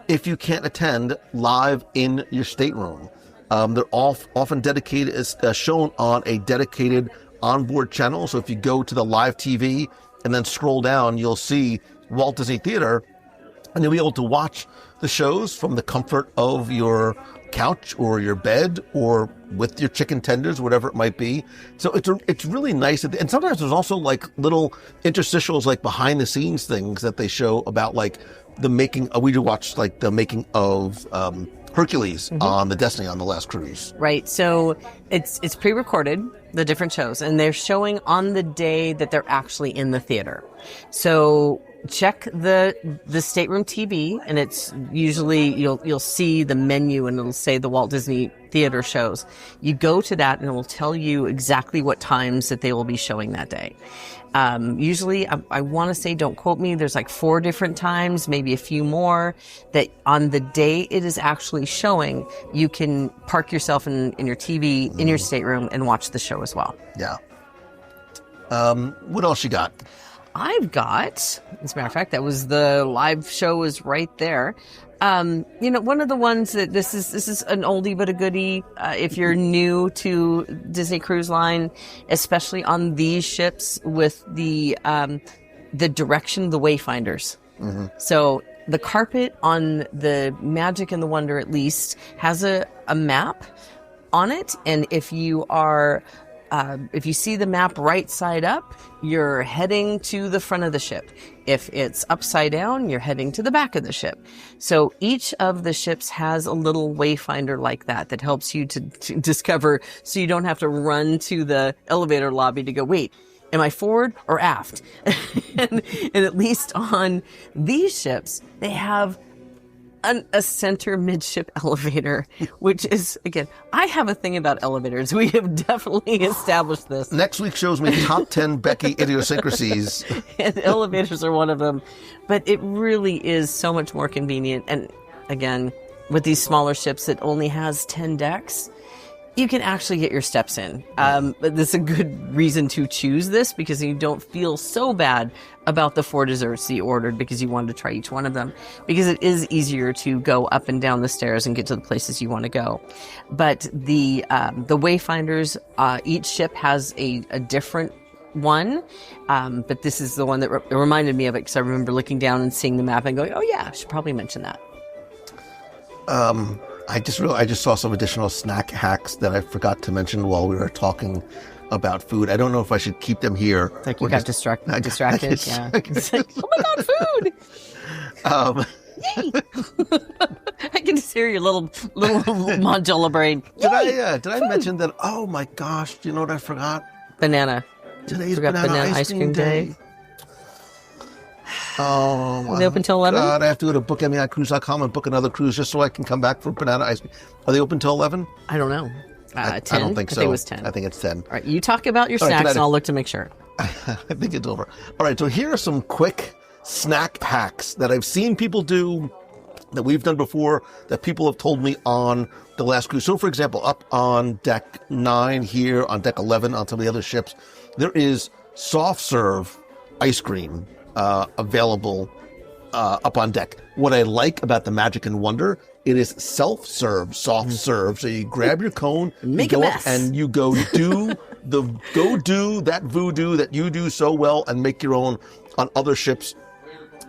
Speaker 5: if you can't attend live in your stateroom. They're often dedicated, shown on a dedicated onboard channel. So if you go to the live TV and then scroll down, you'll see Walt Disney Theater, and you'll be able to watch the shows from the comfort of your couch or your bed or with your chicken tenders, whatever it might be. So it's really nice. And sometimes there's also like little interstitials, like behind the scenes things that they show about like the making. We do watch like the making of Hercules on the Destiny on the last cruise.
Speaker 6: Right. So it's pre-recorded, the different shows, and they're showing on the day that they're actually in the theater. So check the stateroom TV, and it's usually you'll see the menu and it'll say the Walt Disney Theater shows. You go to that and it will tell you exactly what times that they will be showing that day. Usually I want to say, don't quote me, there's like 4 different times, maybe a few more, that on the day it is actually showing, you can park yourself in your TV in your stateroom and watch the show as well.
Speaker 5: Yeah. What else you got?
Speaker 6: I've got, as a matter of fact, that was the live show is right there. One of the ones that this is an oldie but a goodie. If you're new to Disney Cruise Line, especially on these ships with the direction, the wayfinders. So the carpet on the Magic and the Wonder, at least, has a map on it. And if you are, if you see the map right side up, you're heading to the front of the ship. If it's upside down, you're heading to the back of the ship. So each of the ships has a little wayfinder like that helps you to discover, so you don't have to run to the elevator lobby to go, wait, am I forward or aft? and at least on these ships, they have a center midship elevator, which is, again, I have a thing about elevators. We have definitely established this.
Speaker 5: Next week shows me top 10 Becky idiosyncrasies.
Speaker 6: And elevators are one of them. But it really is so much more convenient. And again, with these smaller ships that only has 10 decks, You can actually get your steps in. But this is a good reason to choose this because you don't feel so bad about the 4 desserts that you ordered because you wanted to try each one of them. Because it is easier to go up and down the stairs and get to the places you want to go. But the Wayfinders, each ship has a different one. But this is the one that reminded me of it because I remember looking down and seeing the map and going, oh yeah, I should probably mention that.
Speaker 5: I just saw some additional snack hacks that I forgot to mention while we were talking about food. I don't know if I should keep them here.
Speaker 6: It's like you got distracted. Yeah. It's like, oh my God, food! Yay! I can just hear your little Mongello brain.
Speaker 5: Did I mention that? Oh my gosh! Do you know what I forgot?
Speaker 6: Banana.
Speaker 5: Today's banana ice cream day. Oh,
Speaker 6: are they open till 11?
Speaker 5: God, I have to go to bookmicruise.com and book another cruise just so I can come back for banana ice cream. Are they open till 11?
Speaker 6: I don't know. 10?
Speaker 5: I don't think so.
Speaker 6: I think it was 10.
Speaker 5: I think it's 10.
Speaker 6: All right, you talk about your snacks and I'll look to make sure.
Speaker 5: I think it's over. All right, so here are some quick snack hacks that I've seen people do, that we've done before, that people have told me on the last cruise. So, for example, up on deck 9 here, on deck 11, on some of the other ships, there is soft serve ice cream available up on deck. What I like about the Magic and Wonder, it is self-serve, soft serve. So you grab your cone,
Speaker 6: make
Speaker 5: you
Speaker 6: a
Speaker 5: go
Speaker 6: mess,
Speaker 5: up and you go do that voodoo that you do so well and make your own. On other ships,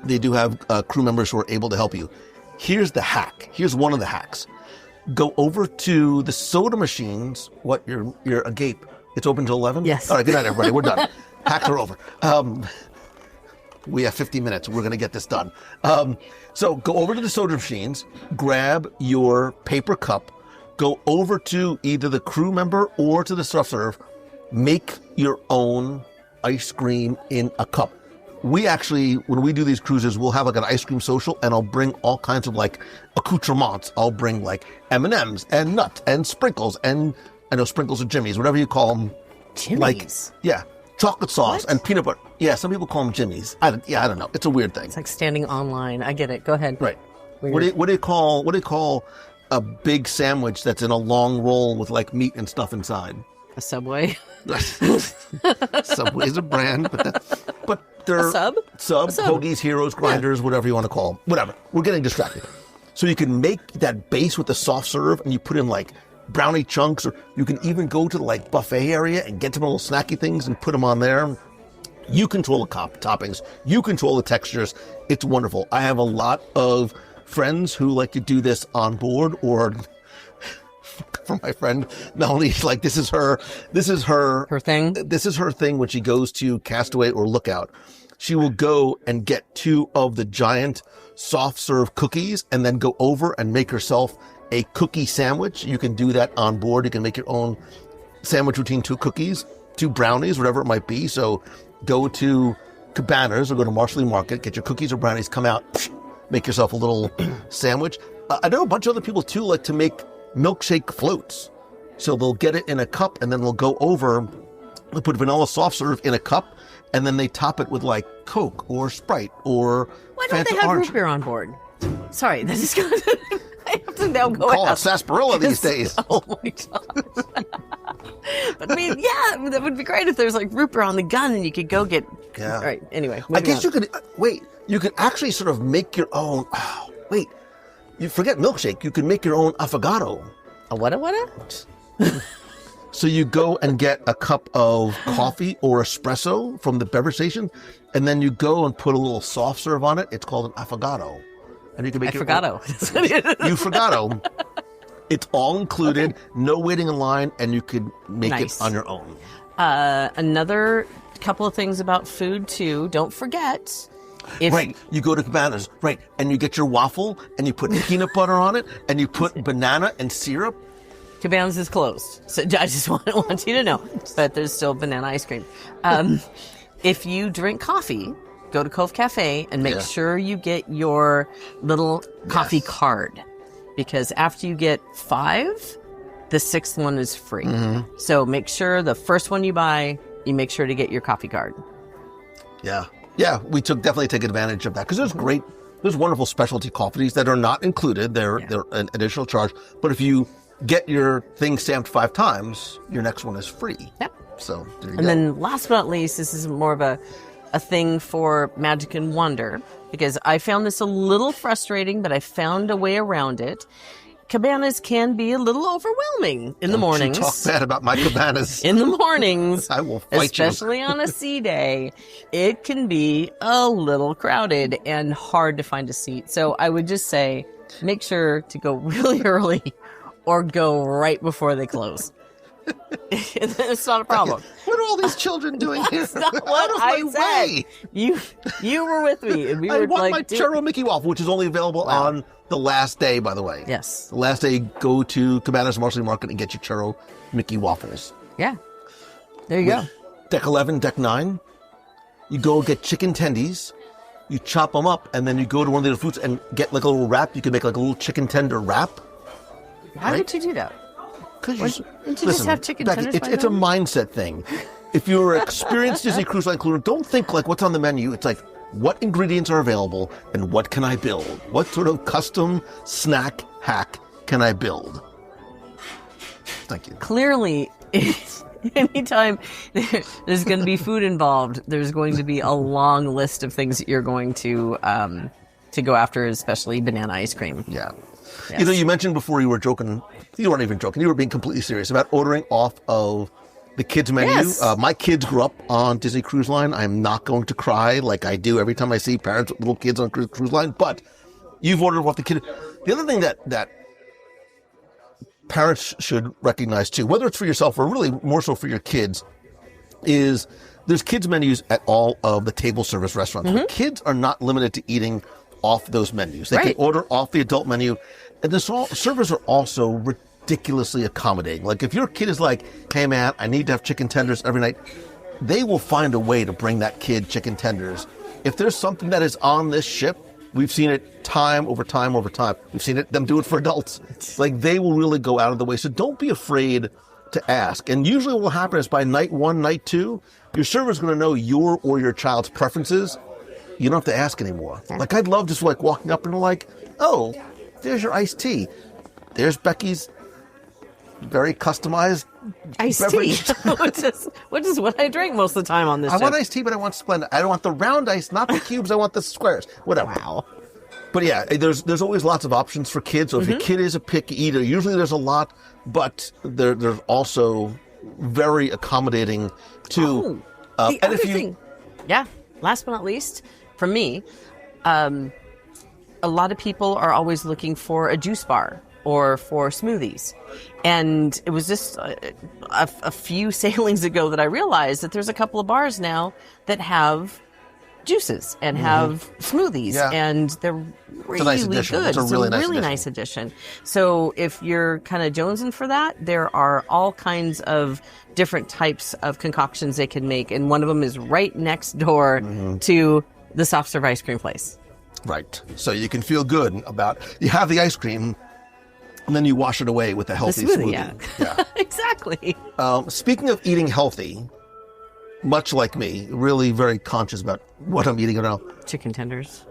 Speaker 5: they do have crew members who are able to help you. Here's the hack. Here's one of the hacks. Go over to the soda machines. What, you're agape. It's open till 11?
Speaker 6: Yes.
Speaker 5: All right, good night, everybody. We're done. Hacks are over. We have 50 minutes. We're going to get this done. So go over to the soda machines, grab your paper cup, go over to either the crew member or to the soft serve, make your own ice cream in a cup. We actually, when we do these cruises, we'll have like an ice cream social, and I'll bring all kinds of like accoutrements. I'll bring like M&Ms and nuts and sprinkles, and I know sprinkles are jimmies, whatever you call them.
Speaker 6: Jimmies?
Speaker 5: Like, yeah. Chocolate sauce and peanut butter. Yeah, some people call them jimmies. I don't know. It's a weird thing.
Speaker 6: It's like standing online. I get it. Go ahead.
Speaker 5: Right. What do you call a big sandwich that's in a long roll with like meat and stuff inside?
Speaker 6: A Subway.
Speaker 5: Subway is a brand, but they're
Speaker 6: a sub,
Speaker 5: hoagies, heroes, grinders, whatever you want to call them. Whatever. We're getting distracted. So you can make that base with the soft serve, and you put in like brownie chunks, or you can even go to the like buffet area and get some little snacky things and put them on there. You control the toppings. You control the textures. It's wonderful. I have a lot of friends who like to do this on board, or for my friend Melanie, like this is her
Speaker 6: thing.
Speaker 5: This is her thing when she goes to Castaway or Lookout. She will go and get 2 of the giant soft serve cookies and then go over and make herself a cookie sandwich. You can do that on board. You can make your own sandwich between 2 cookies, 2 brownies, whatever it might be. So go to Cabanas or go to Marshalling Market, get your cookies or brownies, come out, make yourself a little sandwich. I know a bunch of other people too like to make milkshake floats. So they'll get it in a cup and then they'll go over, they'll put vanilla soft serve in a cup, and then they top it with like Coke or Sprite or
Speaker 6: Why don't
Speaker 5: Fanta
Speaker 6: they have
Speaker 5: Orange.
Speaker 6: root beer on board? Sorry, this is good. I have to now go
Speaker 5: Call it
Speaker 6: out.
Speaker 5: sarsaparilla these days.
Speaker 6: Oh my god! But I mean, yeah, that would be great if there's like root beer on the gun and you could go get.
Speaker 5: Yeah.
Speaker 6: All right. Anyway,
Speaker 5: I guess you could wait. You could actually sort of make your own. Oh, wait, you forget milkshake. You can make your own affogato.
Speaker 6: A what?
Speaker 5: So you go and get a cup of coffee or espresso from the beverage station, and then you go and put a little soft serve on it. It's called an affogato. And you can make you forgato. It's all included, no waiting in line, and you could make it on your own.
Speaker 6: Another couple of things about food too. Don't forget.
Speaker 5: Right, you go to Cabanas, right, and you get your waffle, and you put peanut butter on it, and you put banana and syrup.
Speaker 6: Cabanas is closed, so I just want you to know, but there's still banana ice cream. If you drink coffee, go to Cove Cafe and make sure you get your little coffee card, because after you get 5, the 6th one is free. Mm-hmm. So make sure the first one you buy, you make sure to get your coffee card.
Speaker 5: Yeah, we definitely take advantage of that, because there's wonderful specialty coffees that are not included. They're an additional charge. But if you get your thing stamped 5 times, your next one is free.
Speaker 6: Yep.
Speaker 5: So there you
Speaker 6: And
Speaker 5: go.
Speaker 6: then last but not least, this is more of a thing for Magic and Wonder, because I found this a little frustrating, but I found a way around it. Cabanas can be a little overwhelming in the mornings.
Speaker 5: Don't you talk bad about my cabanas.
Speaker 6: In the mornings,
Speaker 5: I will fight you.
Speaker 6: especially on a sea day, it can be a little crowded and hard to find a seat. So I would just say, make sure to go really early or go right before they close. It's not a problem.
Speaker 5: What are all these children doing here?
Speaker 6: That's not
Speaker 5: Out
Speaker 6: what
Speaker 5: of
Speaker 6: I
Speaker 5: my
Speaker 6: said.
Speaker 5: way.
Speaker 6: You were with me, and we
Speaker 5: I
Speaker 6: were
Speaker 5: want
Speaker 6: like,
Speaker 5: my churro Mickey waffle, which is only available on the last day, by the way.
Speaker 6: Yes.
Speaker 5: The last day, go to Cabanas Marshall Market and get your churro Mickey waffles.
Speaker 6: Yeah. There you go.
Speaker 5: Deck 11, deck 9, you go get chicken tendies, you chop them up, and then you go to one of the other foods and get like a little wrap. You can make like a little chicken tender wrap.
Speaker 6: How
Speaker 5: Right?
Speaker 6: did you do that?
Speaker 5: Because
Speaker 6: Didn't you just have chicken tenders by
Speaker 5: it's a
Speaker 6: then?
Speaker 5: mindset thing. If you're an experienced Disney Cruise Line crew, don't think like what's on the menu. It's like, what ingredients are available and what can I build? What sort of custom snack hack can I build? Thank you.
Speaker 6: Clearly, anytime there's going to be food involved, there's going to be a long list of things that you're going to go after, especially banana ice cream.
Speaker 5: Yeah.
Speaker 6: Yes.
Speaker 5: You know, you mentioned before you were joking. You weren't even joking. You were being completely serious about ordering off of the kids' menu.
Speaker 6: Yes.
Speaker 5: My kids grew up on Disney Cruise Line. I'm not going to cry like I do every time I see parents with little kids on cruise line. But you've ordered off the kid. The other thing that parents should recognize too, whether it's for yourself or really more so for your kids, is there's kids' menus at all of the table service restaurants. But kids are not limited to eating off those menus. They
Speaker 6: Right.
Speaker 5: can order off the adult menu. And the servers are also ridiculously accommodating. Like if your kid is like, hey man, I need to have chicken tenders every night, they will find a way to bring that kid chicken tenders. If there's something that is on this ship, we've seen it time over time over time. We've seen them do it for adults. Like they will really go out of the way. So don't be afraid to ask. And usually what will happen is by night 1, night 2, your server's going to know your or your child's preferences. You don't have to ask anymore. Like I'd love just like walking up and like, oh, there's your iced tea. There's Becky's very customized
Speaker 6: Iced
Speaker 5: beverage.
Speaker 6: tea, which is what I drink most of the time on this
Speaker 5: I
Speaker 6: ship.
Speaker 5: want iced tea, but I want Splenda. I don't want the round ice, not the cubes. I want the squares. Whatever.
Speaker 6: Wow.
Speaker 5: But yeah, there's always lots of options for kids. So if your kid is a picky eater, usually there's a lot, but there's also very accommodating to.
Speaker 6: The other thing, yeah. Last but not least, for me, a lot of people are always looking for a juice bar or for smoothies. And it was just a few sailings ago that I realized that there's a couple of bars now that have juices and have smoothies,
Speaker 5: Yeah.
Speaker 6: and they're really
Speaker 5: nice addition.
Speaker 6: good.
Speaker 5: It's a really nice addition.
Speaker 6: nice addition. So if you're kind of jonesing for that, there are all kinds of different types of concoctions they can make, and one of them is right next door to the soft serve ice cream place.
Speaker 5: Right. So you can feel good about, you have the ice cream, and then you wash it away with a healthy smoothie.
Speaker 6: Yeah. Exactly.
Speaker 5: Speaking of eating healthy, much like me, really very conscious about what I'm eating now,
Speaker 6: Chicken tenders.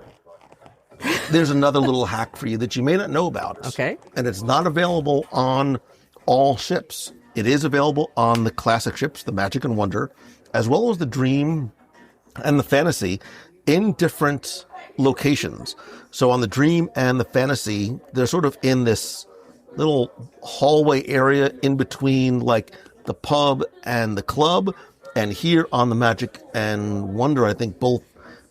Speaker 5: there's another little hack for you that you may not know about.
Speaker 6: Okay.
Speaker 5: And it's not available on all ships. It is available on the classic ships, the Magic and Wonder, as well as the Dream and the Fantasy, in different locations. So on the Dream and the Fantasy, they're sort of in this little hallway area in between like the pub and the club. And here on the Magic and Wonder, I think both,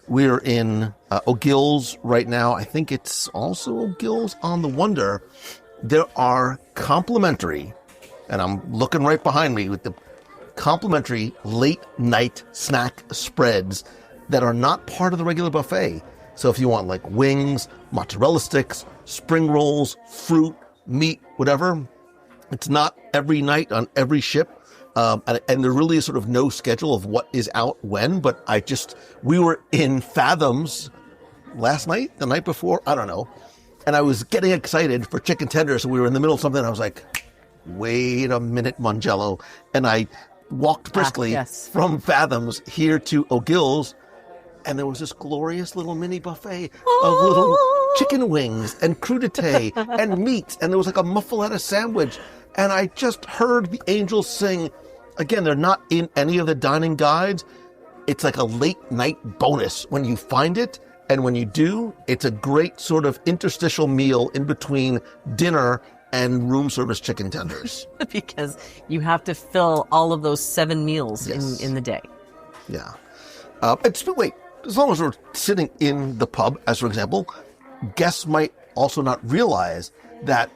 Speaker 5: we're in O'Gill's right now. I think it's also O'Gill's on the Wonder. There are complimentary, and I'm looking right behind me with the complimentary late night snack spreads that are not part of the regular buffet. So if you want like wings, mozzarella sticks, spring rolls, fruit, meat, whatever, it's not every night on every ship. And there really is sort of no schedule of what is out when, but we were in Fathoms last night, the night before, I don't know. And I was getting excited for chicken tenders. So we were in the middle of something. And I was like, wait a minute, Mongello. And I walked briskly from Fathoms here to O'Gill's. And there was this glorious little mini buffet of little chicken wings and crudité and meat, and there was like a muffaletta sandwich. And I just heard the angels sing. Again, they're not in any of the dining guides. It's like a late night bonus when you find it. And when you do, it's a great sort of interstitial meal in between dinner and room service chicken tenders.
Speaker 6: Because you have to fill all of those 7 meals
Speaker 5: Yes.
Speaker 6: in the day.
Speaker 5: Yeah. Wait, as long as we're sitting in the pub, as for example, guests might also not realize that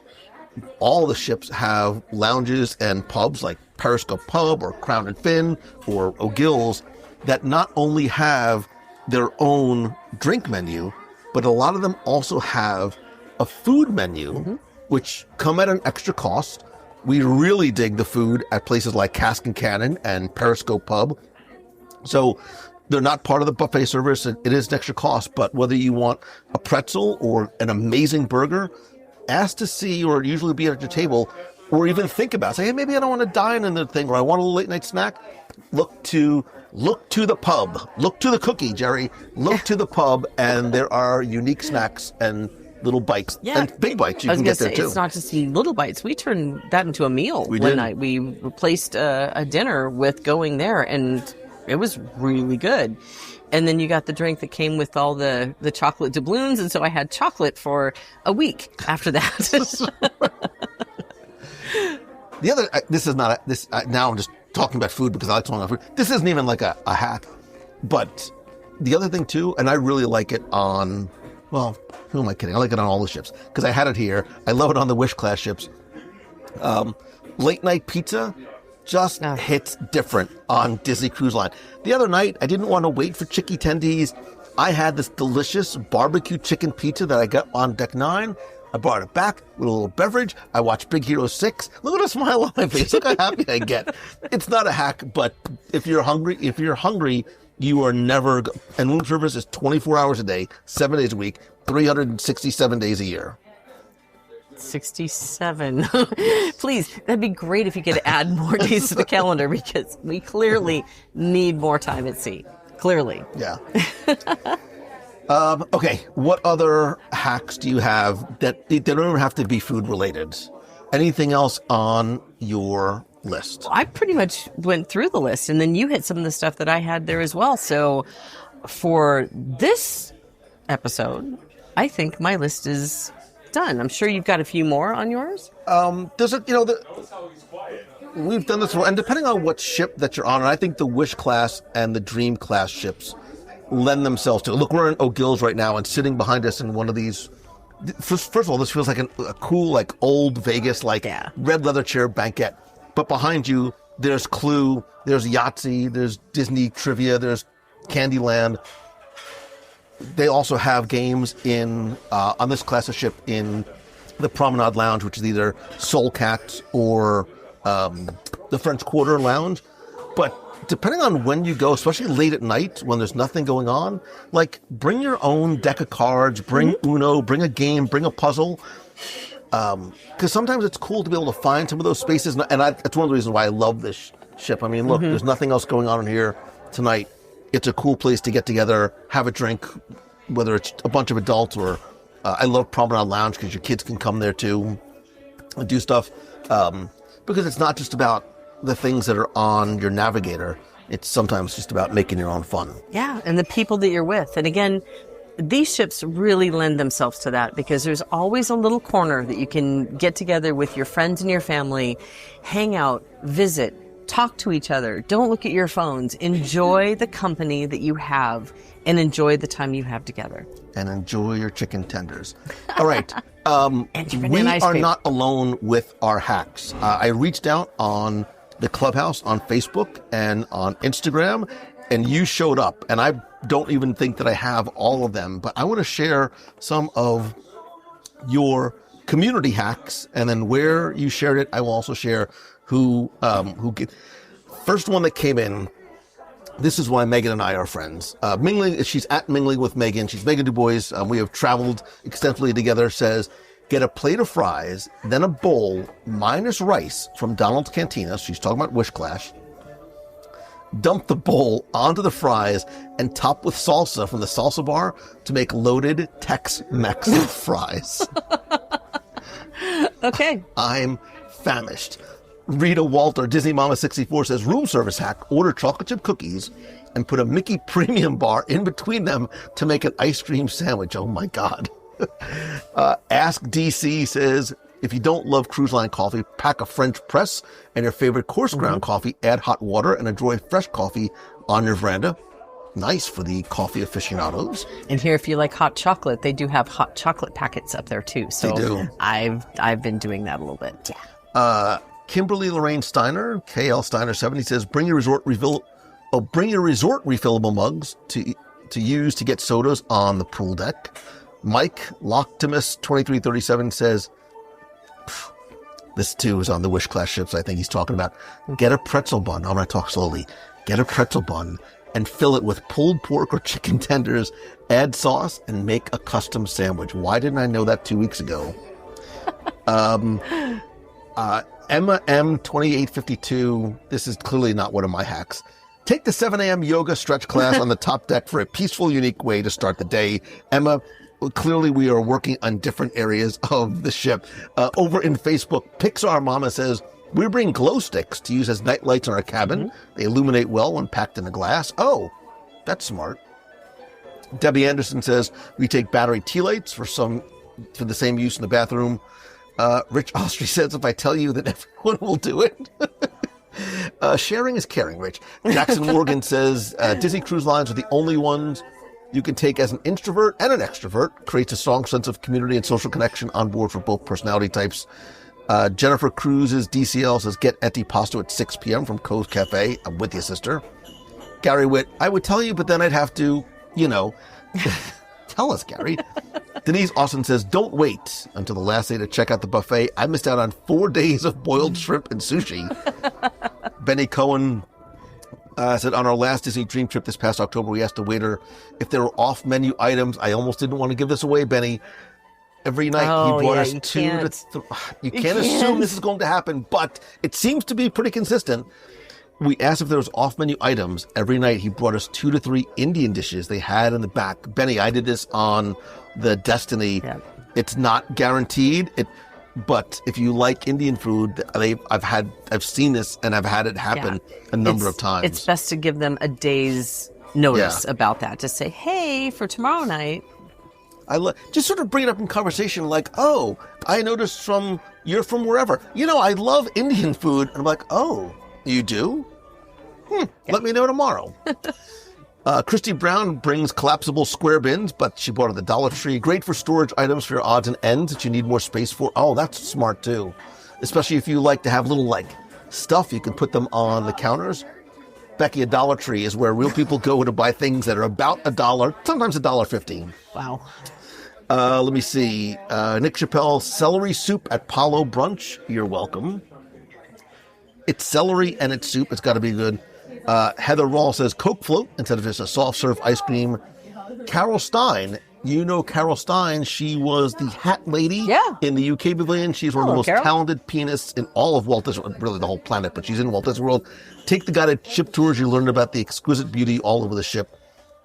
Speaker 5: all the ships have lounges and pubs like Periscope Pub or Crown and Fin or O'Gill's that not only have their own drink menu, but a lot of them also have a food menu, which come at an extra cost. We really dig the food at places like Cask and Cannon and Periscope Pub. So they're not part of the buffet service. It is an extra cost, but whether you want a pretzel or an amazing burger, ask to see or usually be at your table, or even think about, say, hey, maybe I don't want to dine in the thing, or I want a late night snack. Look to the pub. Look to the cookie, Jerry. Look to the pub, and there are unique snacks and little bites and big bites you can get there too.
Speaker 6: It's not just little bites. We turned that into a meal one night. We replaced a dinner with going there, and it was really good. And then you got the drink that came with all the chocolate doubloons, and so I had chocolate for a week after that.
Speaker 5: The other, now I'm just talking about food because I like talking about food. This isn't even like a hack, but the other thing too, and I really like it on, well, who am I kidding? I like it on all the ships because I had it here. I love it on the Wish class ships. Late night pizza just hits different on Disney Cruise Line. The other night, I didn't want to wait for chicky tendies. I had this delicious barbecue chicken pizza that I got on Deck 9. I brought it back with a little beverage. I watched Big Hero 6. Look at the smile on my face. Look how happy I get. It's not a hack, but if you're hungry, you are never, and room service is 24 hours a day, 7 days a week, 367 days a year.
Speaker 6: 67. Please, that'd be great if you could add more days to the calendar, because we clearly need more time at sea. Clearly.
Speaker 5: Yeah. Okay, what other hacks do you have that they don't even have to be food related? Anything else on your list?
Speaker 6: I pretty much went through the list, and then you hit some of the stuff that I had there as well. So for this episode, I think my list is done. I'm sure you've got a few more on yours.
Speaker 5: We've done this, and depending on what ship that you're on, and I think the Wish class and the Dream class ships lend themselves to. Look, we're in O'Gill's right now, and sitting behind us in one of these. First of all, this feels like a cool, like old Vegas, red leather chair banquette. But behind you, there's Clue, there's Yahtzee, there's Disney Trivia, there's Candyland. They also have games in on this class of ship in the Promenade Lounge, which is either Soul Cat or the French Quarter Lounge. But depending on when you go, especially late at night when there's nothing going on, like bring your own deck of cards, bring Uno, bring a game, bring a puzzle. Because sometimes it's cool to be able to find some of those spaces. And that's one of the reasons why I love this ship. I mean, look, there's nothing else going on in here tonight. It's a cool place to get together, have a drink, whether it's a bunch of adults or I love Promenade Lounge because your kids can come there too and do stuff. Because it's not just about the things that are on your navigator. It's sometimes just about making your own fun.
Speaker 6: Yeah, and the people that you're with. And again, these ships really lend themselves to that because there's always a little corner that you can get together with your friends and your family, hang out, visit, talk to each other. Don't look at your phones. Enjoy the company that you have and enjoy the time you have together.
Speaker 5: And enjoy your chicken tenders. All right.
Speaker 6: And
Speaker 5: we are not alone with our hacks. I reached out on the Clubhouse on Facebook and on Instagram, and you showed up. And I don't even think that I have all of them, but I want to share some of your community hacks, and then where you shared it, I will also share who first one that came in. This is why Megan and I are friends. Mingling, she's at Mingling with Megan. She's Megan Du Bois. We have traveled extensively together. Says, get a plate of fries, then a bowl minus rice from Donald's Cantina. She's talking about Wish Clash. Dump the bowl onto the fries and top with salsa from the salsa bar to make loaded Tex-Mex fries.
Speaker 6: Okay.
Speaker 5: I'm famished. Rita Walter, Disney Mama 64 says, room service hack, order chocolate chip cookies and put a Mickey premium bar in between them to make an ice cream sandwich. Oh my God. Ask DC says, if you don't love cruise line coffee, pack a French press and your favorite coarse ground coffee, add hot water and enjoy fresh coffee on your veranda. Nice for the coffee aficionados.
Speaker 6: And here, if you like hot chocolate, they do have hot chocolate packets up there too. So
Speaker 5: They do.
Speaker 6: I've been doing that a little bit. Yeah.
Speaker 5: Kimberly Lorraine Steiner, KL Steiner 70 says, bring your resort refillable mugs to use to get sodas on the pool deck. Mike Loctimus 2337 says, this too is on the Wish Class ships. I think he's talking about, get a pretzel bun. I'm going to talk slowly. Get a pretzel bun and fill it with pulled pork or chicken tenders, add sauce, and make a custom sandwich. Why didn't I know that 2 weeks ago? Emma M 2852. This is clearly not one of my hacks. Take the 7 a.m. yoga stretch class on the top deck for a peaceful, unique way to start the day. Emma, clearly we are working on different areas of the ship. Over in Facebook, Pixar Mama says, we bring glow sticks to use as night lights in our cabin. They illuminate well when packed in a glass. Oh, that's smart. Debbie Anderson says, we take battery tea lights for the same use in the bathroom. Rich Austri says, if I tell you that everyone will do it. Sharing is caring, Rich. Jackson Morgan says, Disney Cruise Lines are the only ones you can take as an introvert and an extrovert. Creates a strong sense of community and social connection on board for both personality types. Jennifer Cruz's DCL says, get antipasto at 6 p.m. from Cove's Cafe. I'm with you, sister. Gary Witt, I would tell you, but then I'd have to, tell us, Gary. Denise Austin says, don't wait until the last day to check out the buffet. I missed out on 4 days of boiled shrimp and sushi. Benny Cohen said, on our last Disney Dream trip this past October, we asked the waiter if there were off-menu items. I almost didn't want to give this away, Benny. Every night he brought us you can't assume this is going to happen, but it seems to be pretty consistent. We asked if there was off-menu items. Every night he brought us 2 to 3 Indian dishes they had in the back. Benny, I did this on the Destiny. Yeah. It's not guaranteed, but if you like Indian food, I've seen this and I've had it happen a number of times.
Speaker 6: It's best to give them a day's notice about that. Just say, hey, for tomorrow night.
Speaker 5: Just sort of bring it up in conversation like, oh, I noticed you're from wherever. I love Indian food. And I'm like, oh, you do? Let me know tomorrow. Christy Brown brings collapsible square bins, but she bought at the Dollar Tree. Great for storage items for your odds and ends that you need more space for. Oh, that's smart too. Especially if you like to have little stuff, you can put them on the counters. Becky, a Dollar Tree is where real people go to buy things that are about $1, sometimes $1.15.
Speaker 6: Wow.
Speaker 5: Let me see. Nick Chappelle, celery soup at Palo Brunch. You're welcome. It's celery and it's soup. It's got to be good. Heather Rawl says Coke float instead of just a soft serve ice cream. Carol Stein. Carol Stein. She was the hat lady in the UK pavilion. She's one of the most talented pianists in all of Walt Disney World, really the whole planet, but she's in Walt Disney World. Take the guided ship tours. You learn about the exquisite beauty all over the ship.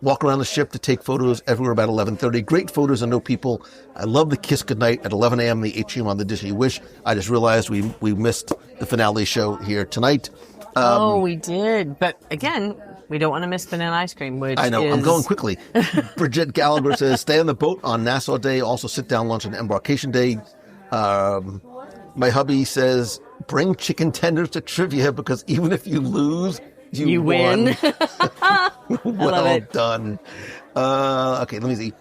Speaker 5: Walk around the ship to take photos everywhere about 11:30. Great photos and no people. I love the kiss goodnight at 11 a.m. the atrium on the Disney Wish. I just realized we missed the finale show here tonight.
Speaker 6: We did. But again, we don't want to miss banana ice cream, which
Speaker 5: I know. I'm going quickly. Bridget Gallagher says, stay on the boat on Nassau Day. Also sit down lunch on Embarkation Day. My hubby says, bring chicken tenders to trivia because even if you lose, you win. Well done. Okay, let me see.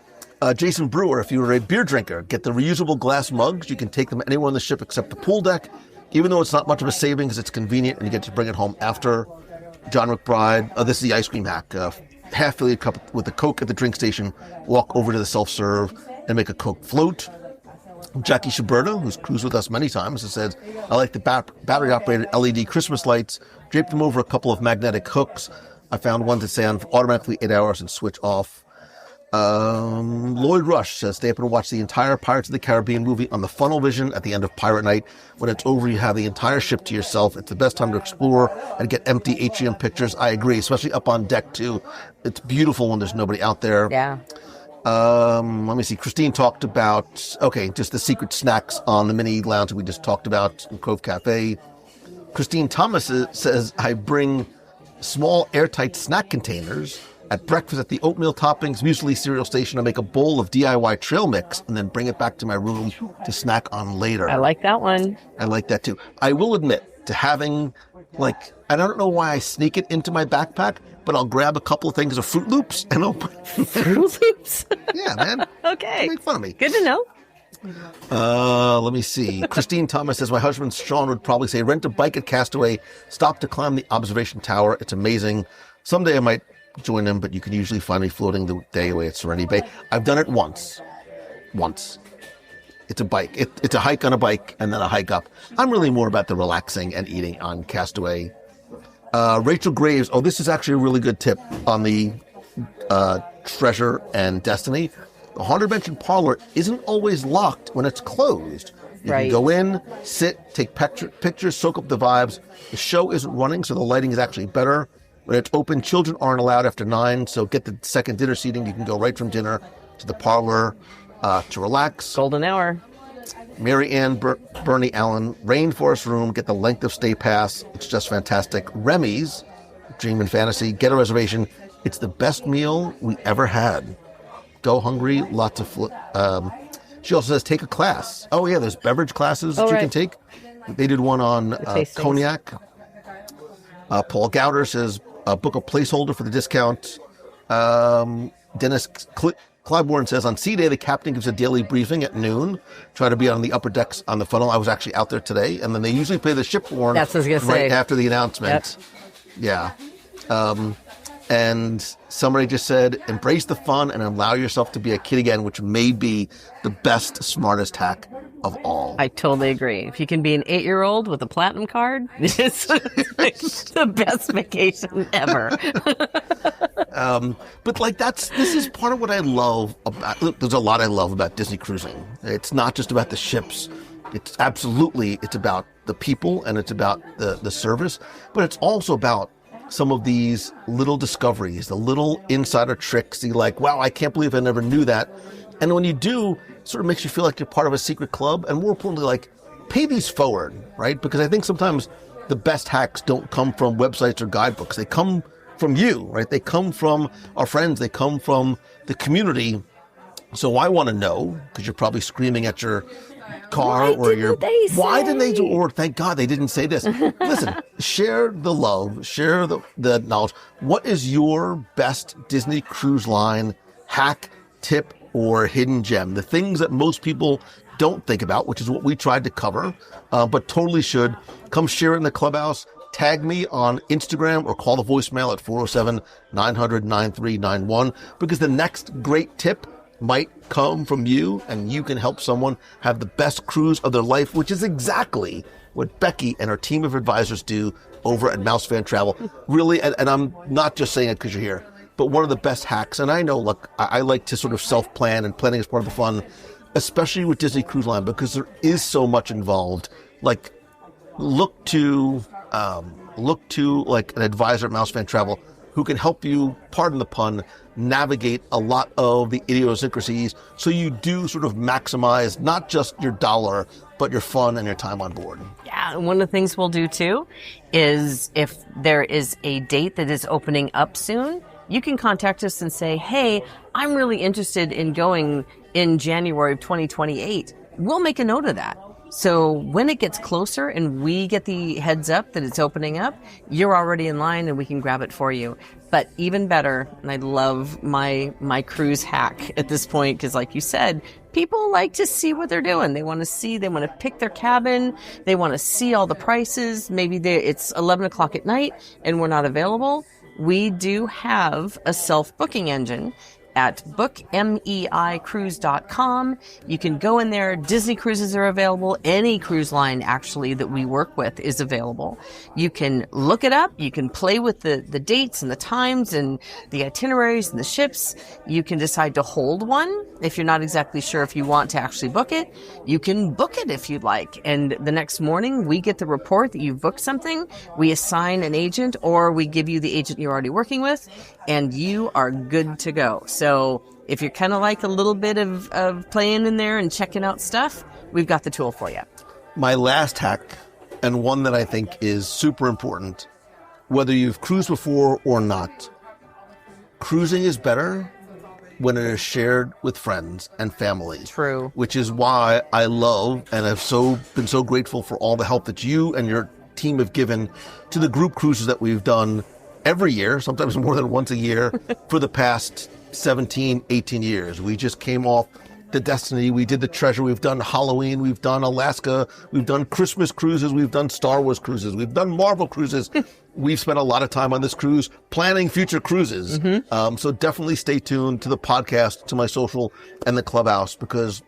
Speaker 5: Jason Brewer, if you were a beer drinker, get the reusable glass mugs. You can take them anywhere on the ship except the pool deck. Even though it's not much of a savings, it's convenient and you get to bring it home after. John McBride, this is the ice cream hack. Half fill your cup with the Coke at the drink station, walk over to the self-serve and make a Coke float. Jackie Schuberta, who's cruised with us many times, has said, I like the battery-operated LED Christmas lights. Drape them over a couple of magnetic hooks. I found one to stay on automatically 8 hours and switch off. Lloyd Rush says, stay up and watch the entire Pirates of the Caribbean movie on the funnel vision at the end of Pirate Night. When it's over, you have the entire ship to yourself. It's the best time to explore and get empty atrium pictures. I agree, especially up on deck, too. It's beautiful when there's nobody out there.
Speaker 6: Yeah.
Speaker 5: Let me see. Christine talked about, just the secret snacks on the mini lounge that we just talked about in Cove Cafe. Christine Thomas says, I bring small airtight snack containers at breakfast at the oatmeal toppings muesli cereal station. I make a bowl of DIY trail mix and then bring it back to my room to snack on later.
Speaker 6: I like that one.
Speaker 5: I like that too. I will admit to having, I don't know why I sneak it into my backpack, but I'll grab a couple of things of Fruit Loops and I'll put
Speaker 6: Fruit Loops?
Speaker 5: Yeah, man.
Speaker 6: Okay.
Speaker 5: Don't make fun of me.
Speaker 6: Good to know.
Speaker 5: Let me see. Christine Thomas says, my husband Sean would probably say, rent a bike at Castaway, stop to climb the observation tower. It's amazing. Someday I might join him, but you can usually find me floating the day away at Serenity Bay. I've done it once. It's a bike. It's a hike on a bike and then a hike up. I'm really more about the relaxing and eating on Castaway. Rachel Graves. Oh, this is actually a really good tip on the Treasure and Destiny. The Haunted Mansion parlor isn't always locked when it's closed. You can go in, sit, take pictures, soak up the vibes. The show isn't running, so the lighting is actually better. When it's open, children aren't allowed after 9, so get the second dinner seating. You can go right from dinner to the parlor to relax.
Speaker 6: Golden hour.
Speaker 5: Mary Ann Bernie Allen, Rainforest Room, get the length of stay pass. It's just fantastic. Remy's, Dream and Fantasy, get a reservation. It's the best meal we ever had. Go hungry, lots of... she also says, take a class. Oh, yeah, there's beverage classes that you can take. They did one on cognac. Paul Gowder says, book a placeholder for the discount. Dennis Clybourne says, on sea day, the captain gives a daily briefing at noon. Try to be on the upper decks on the funnel. I was actually out there today. And then they usually play the ship horn right after the announcement. Yep. Yeah. And somebody just said, embrace the fun and allow yourself to be a kid again, which may be the best, smartest hack of all.
Speaker 6: I totally agree. If you can be an 8-year-old with a platinum card, it's the best vacation ever.
Speaker 5: But this is part of what I love about, look, there's a lot I love about Disney cruising. It's not just about the ships. It's about the people and it's about the service, but it's also about some of these little discoveries, the little insider tricks. You're like, wow, I can't believe I never knew that. And when you do, it sort of makes you feel like you're part of a secret club. And more importantly, pay these forward, right? Because I think sometimes the best hacks don't come from websites or guidebooks. They come from you, right? They come from our friends. They come from the community. So I want to know, because you're probably screaming at your car why didn't they do, or thank God they didn't say this. Listen, share the love, share the knowledge. What is your best Disney Cruise Line hack, tip, or hidden gem? The things that most people don't think about, which is what we tried to cover, but totally should. Come share it in the clubhouse. Tag me on Instagram or call the voicemail at 407-900-9391, because the next great tip might come from you and you can help someone have the best cruise of their life, which is exactly what Becky and her team of advisors do over at Mouse Fan Travel. Really, and I'm not just saying it because you're here, but one of the best hacks. And I know, look, I like to sort of self-plan, and planning is part of the fun, especially with Disney Cruise Line, because there is so much involved. Look to an advisor at Mouse Fan Travel who can help you, pardon the pun, navigate a lot of the idiosyncrasies, so you do sort of maximize not just your dollar, but your fun and your time on board.
Speaker 6: Yeah, and one of the things we'll do too is if there is a date that is opening up soon, you can contact us and say, hey, I'm really interested in going in January of 2028. We'll make a note of that. So when it gets closer and we get the heads up that it's opening up, you're already in line and we can grab it for you. But even better, and I love my cruise hack at this point, because like you said, people like to see what they're doing. They want to pick their cabin. They want to see all the prices. Maybe it's 11 o'clock at night and we're not available. We do have a self-booking engine at bookmeicruise.com. You can go in there. Disney cruises are available. Any cruise line, actually, that we work with is available. You can look it up. You can play with the dates and the times and the itineraries and the ships. You can decide to hold one if you're not exactly sure if you want to actually book it. You can book it if you'd like. And the next morning, we get the report that you've booked something. We assign an agent, or we give you the agent you're already working with, and you are good to go. So if you're kind of like a little bit of playing in there and checking out stuff, we've got the tool for you.
Speaker 5: My last hack, and one that I think is super important, whether you've cruised before or not, cruising is better when it is shared with friends and family.
Speaker 6: True.
Speaker 5: Which is why I love and have been so grateful for all the help that you and your team have given to the group cruises that we've done every year, sometimes more than once a year, for the past 17, 18 years. We just came off the Destiny, we did the Treasure, we've done Halloween, we've done Alaska, we've done Christmas cruises, we've done Star Wars cruises, we've done Marvel cruises. We've spent a lot of time on this cruise planning future cruises. So definitely stay tuned to the podcast, to my social, and the clubhouse, because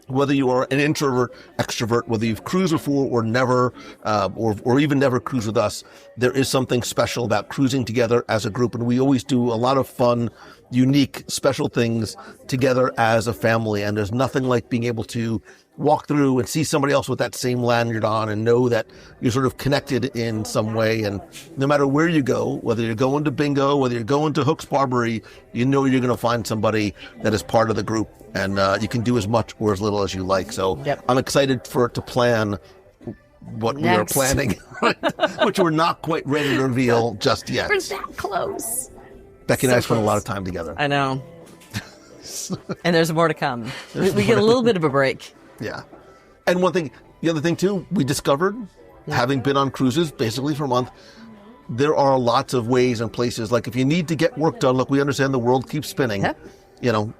Speaker 5: whether you are an introvert, extrovert, whether you've cruised before or never, or even never cruised with us, there is something special about cruising together as a group. And we always do a lot of fun, unique, special things together as a family. And there's nothing like being able to walk through and see somebody else with that same lanyard on and know that you're sort of connected in some way. And no matter where you go, whether you're going to bingo, whether you're going to Hooks Barbary, you know you're going to find somebody that is part of the group. And you can do as much or as little as you like. So I'm excited for it to plan what we are planning, which we're not quite ready to reveal just yet.
Speaker 6: We're that close.
Speaker 5: Becky and I spent a lot of time together.
Speaker 6: I know. And there's more to come. We get a little bit of a break.
Speaker 5: Yeah. And the other thing too, we discovered, having been on cruises basically for a month, there are lots of ways and places. Like if you need to get work done, look, we understand the world keeps spinning.
Speaker 6: Yep.
Speaker 5: You know,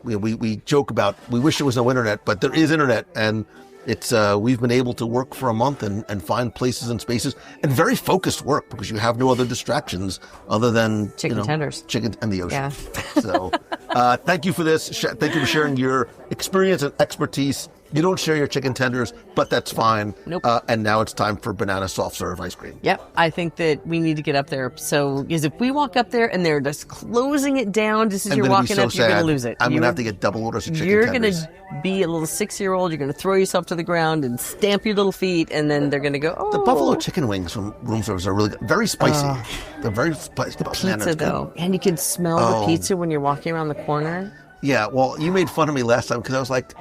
Speaker 5: we joke about, we wish there was no internet, but there is internet, and it's we've been able to work for a month and find places and spaces, and very focused work because you have no other distractions other than
Speaker 6: chicken tenders,
Speaker 5: chicken and the ocean.
Speaker 6: Yeah.
Speaker 5: So thank you for this. Thank you for sharing your experience and expertise. You don't share your chicken tenders, but that's fine.
Speaker 6: Nope.
Speaker 5: And now it's time for banana soft serve ice cream.
Speaker 6: Yep. I think that we need to get up there. So, because if we walk up there and they're just closing it down just as you're walking up, you're going to lose it.
Speaker 5: I'm going to have to get double orders of chicken
Speaker 6: tenders.
Speaker 5: You're going
Speaker 6: to be a little 6-year-old. You're going to throw yourself to the ground and stamp your little feet, and then they're going to go, oh.
Speaker 5: The buffalo chicken wings from room service are really good. Very spicy. They're very spicy.
Speaker 6: The pizza, though. And you can smell the pizza when you're walking around the corner.
Speaker 5: Yeah. Well, you made fun of me last time because I was like...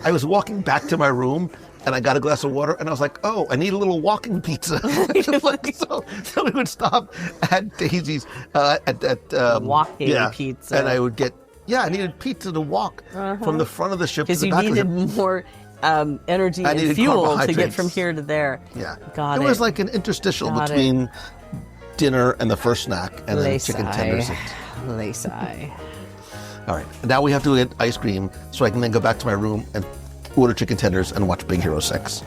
Speaker 5: I was walking back to my room and I got a glass of water and I was like, oh, I need a little walking pizza. so we would stop at Daisy's
Speaker 6: walking pizza.
Speaker 5: And I would get, I needed pizza to walk from the front of the ship to the back of the ship.
Speaker 6: Because you needed more energy and fuel to get from here to there.
Speaker 5: Yeah.
Speaker 6: Got it.
Speaker 5: It was like an interstitial between dinner and the first snack and then chicken tenders.
Speaker 6: Lace-eye.
Speaker 5: All right, now we have to get ice cream so I can then go back to my room and order chicken tenders and watch Big Hero 6.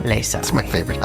Speaker 6: Lisa.
Speaker 5: That's my favorite.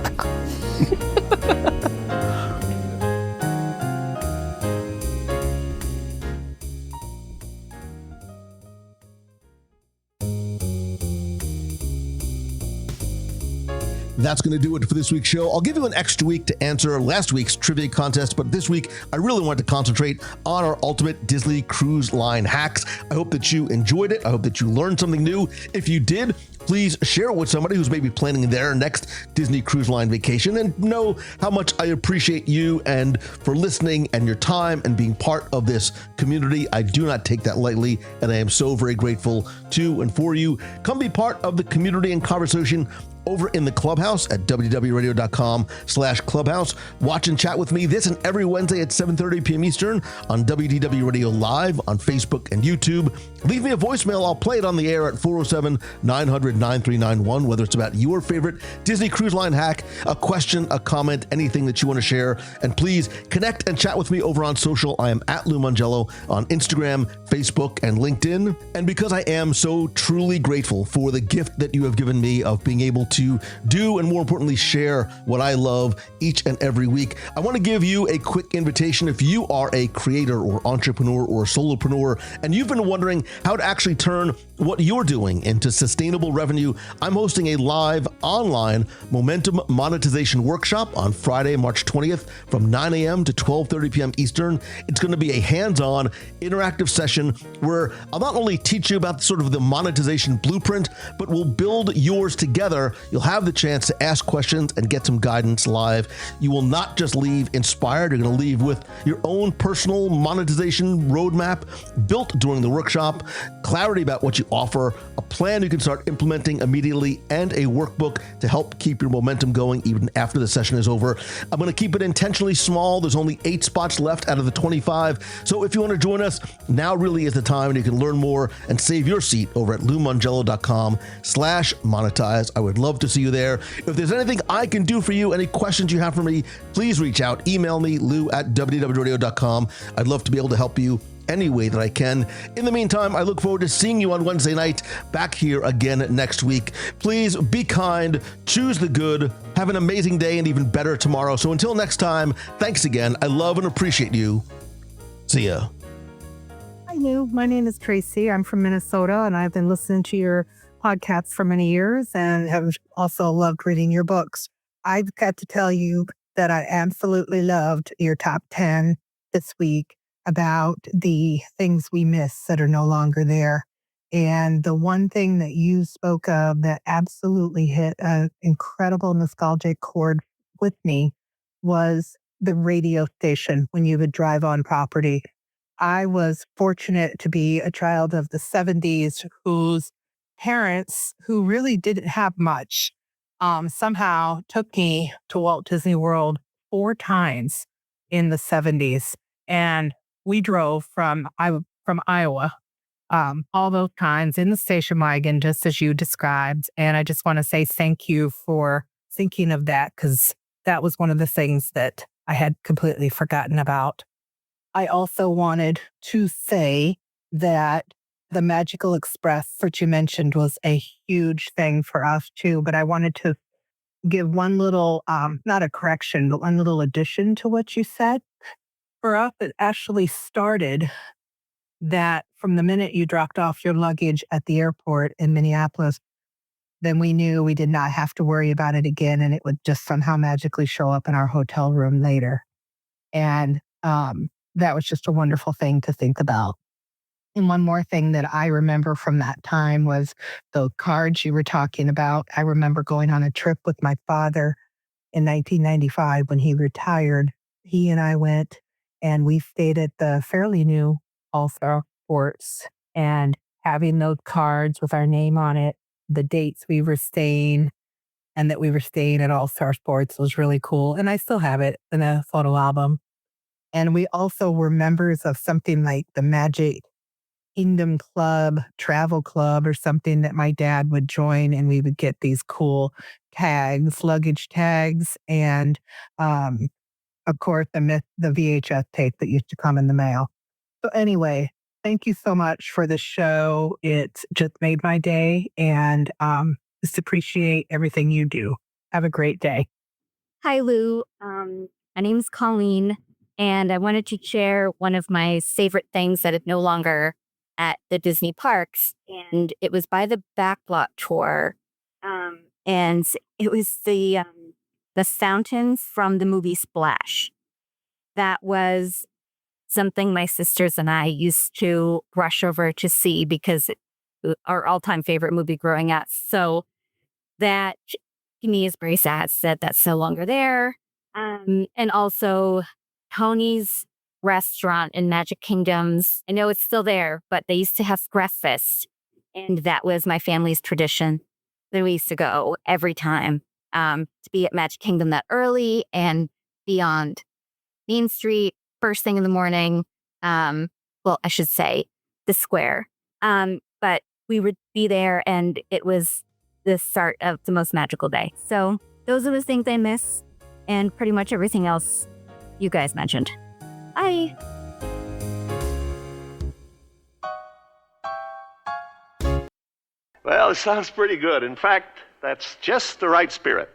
Speaker 7: That's going to do it for this week's show. I'll give you an extra week to answer last week's trivia contest, but this week I really want to concentrate on our ultimate Disney Cruise Line hacks. I hope that you enjoyed it. I hope that you learned something new. If you did, please share it with somebody who's maybe planning their next Disney Cruise Line vacation, and know how much I appreciate you and for listening and your time and being part of this community. I do not take that lightly, and I am so very grateful to and for you. Come be part of the community and conversation over in the clubhouse at www.radio.com/clubhouse. Watch and chat with me this and every Wednesday at 7:30 p.m. Eastern on WDW Radio Live on Facebook and YouTube. Leave me a voicemail. I'll play it on the air at 407-900-9391, whether it's about your favorite Disney Cruise Line hack, a question, a comment, anything that you want to share. And please connect and chat with me over on social. I am at Lou Mongello on Instagram, Facebook, and LinkedIn. And because I am so truly grateful for the gift that you have given me of being able to do and more importantly share what I love each and every week, I want to give you a quick invitation. If you are a creator or entrepreneur or solopreneur and you've been wondering how to actually turn what you're doing into sustainable revenue, I'm hosting a live online momentum monetization workshop on Friday, March 20th from 9 a.m. to 12:30 p.m. Eastern. It's going to be a hands-on interactive session where I'll not only teach you about sort of the monetization blueprint, but we'll build yours together. You'll have the chance to ask questions and get some guidance live. You will not just leave inspired, you're going to leave with your own personal monetization roadmap built during the workshop, clarity about what you offer, a plan you can start implementing immediately, and a workbook to help keep your momentum going even after the session is over. I'm going to keep it intentionally small. There's only 8 spots left out of the 25. So if you want to join us, now really is the time, and you can learn more and save your seat over at loumongello.com/monetize. I would love to see you there. If there's anything I can do for you, any questions you have for me, please reach out. Email me, lou@wwradio.com. I'd love to be able to help you any way that I can. In the meantime, I look forward to seeing you on Wednesday night, back here again next week. Please be kind, choose the good, have an amazing day, and even better tomorrow. So until next time, thanks again. I love and appreciate you. See ya.
Speaker 8: Hi, Lou. My name is Tracy. I'm from Minnesota, and I've been listening to your podcasts for many years and have also loved reading your books. I've got to tell you that I absolutely loved your top 10 this week about the things we miss that are no longer there. And the one thing that you spoke of that absolutely hit an incredible nostalgic chord with me was the radio station when you would drive on property. I was fortunate to be a child of the 70s whose parents, who really didn't have much, somehow took me to Walt Disney World 4 times in the 70s. And we drove from Iowa, all those times in the station wagon, just as you described. And I just want to say thank you for thinking of that, because that was one of the things that I had completely forgotten about. I also wanted to say that the Magical Express, which you mentioned, was a huge thing for us too. But I wanted to give one little, not a correction, but one little addition to what you said. For us, it actually started that from the minute you dropped off your luggage at the airport in Minneapolis, then we knew we did not have to worry about it again, and it would just somehow magically show up in our hotel room later. And that was just a wonderful thing to think about. And one more thing that I remember from that time was the cards you were talking about. I remember going on a trip with my father in 1995 when he retired. He and I went and we stayed at the fairly new All-Star Sports, and having those cards with our name on it, the dates we were staying, and that we were staying at All-Star Sports was really cool. And I still have it in a photo album. And we also were members of something like the Magic Kingdom Club, Travel Club, or something that my dad would join, and we would get these cool tags, luggage tags, and of course, the VHS tape that used to come in the mail. So anyway, thank you so much for the show. It just made my day, and just appreciate everything you do. Have a great day.
Speaker 9: Hi, Lou. My name's Colleen, and I wanted to share one of my favorite things that is no longer at the Disney parks, and it was by the Backlot Tour, and it was the fountains from the movie Splash. That was something my sisters and I used to rush over to see because our all-time favorite movie growing up. So that to me is very sad that that's no longer there. And also Tony's restaurant in Magic Kingdoms. I know it's still there, but they used to have breakfast, and that was my family's tradition. That we used to go every time to be at Magic Kingdom that early and be on Main Street first thing in the morning. Well, I should say the square. But we would be there, and it was the start of the most magical day. So those are the things I miss, and pretty much everything else you guys mentioned. Bye.
Speaker 10: Well, it sounds pretty good. In fact, that's just the right spirit.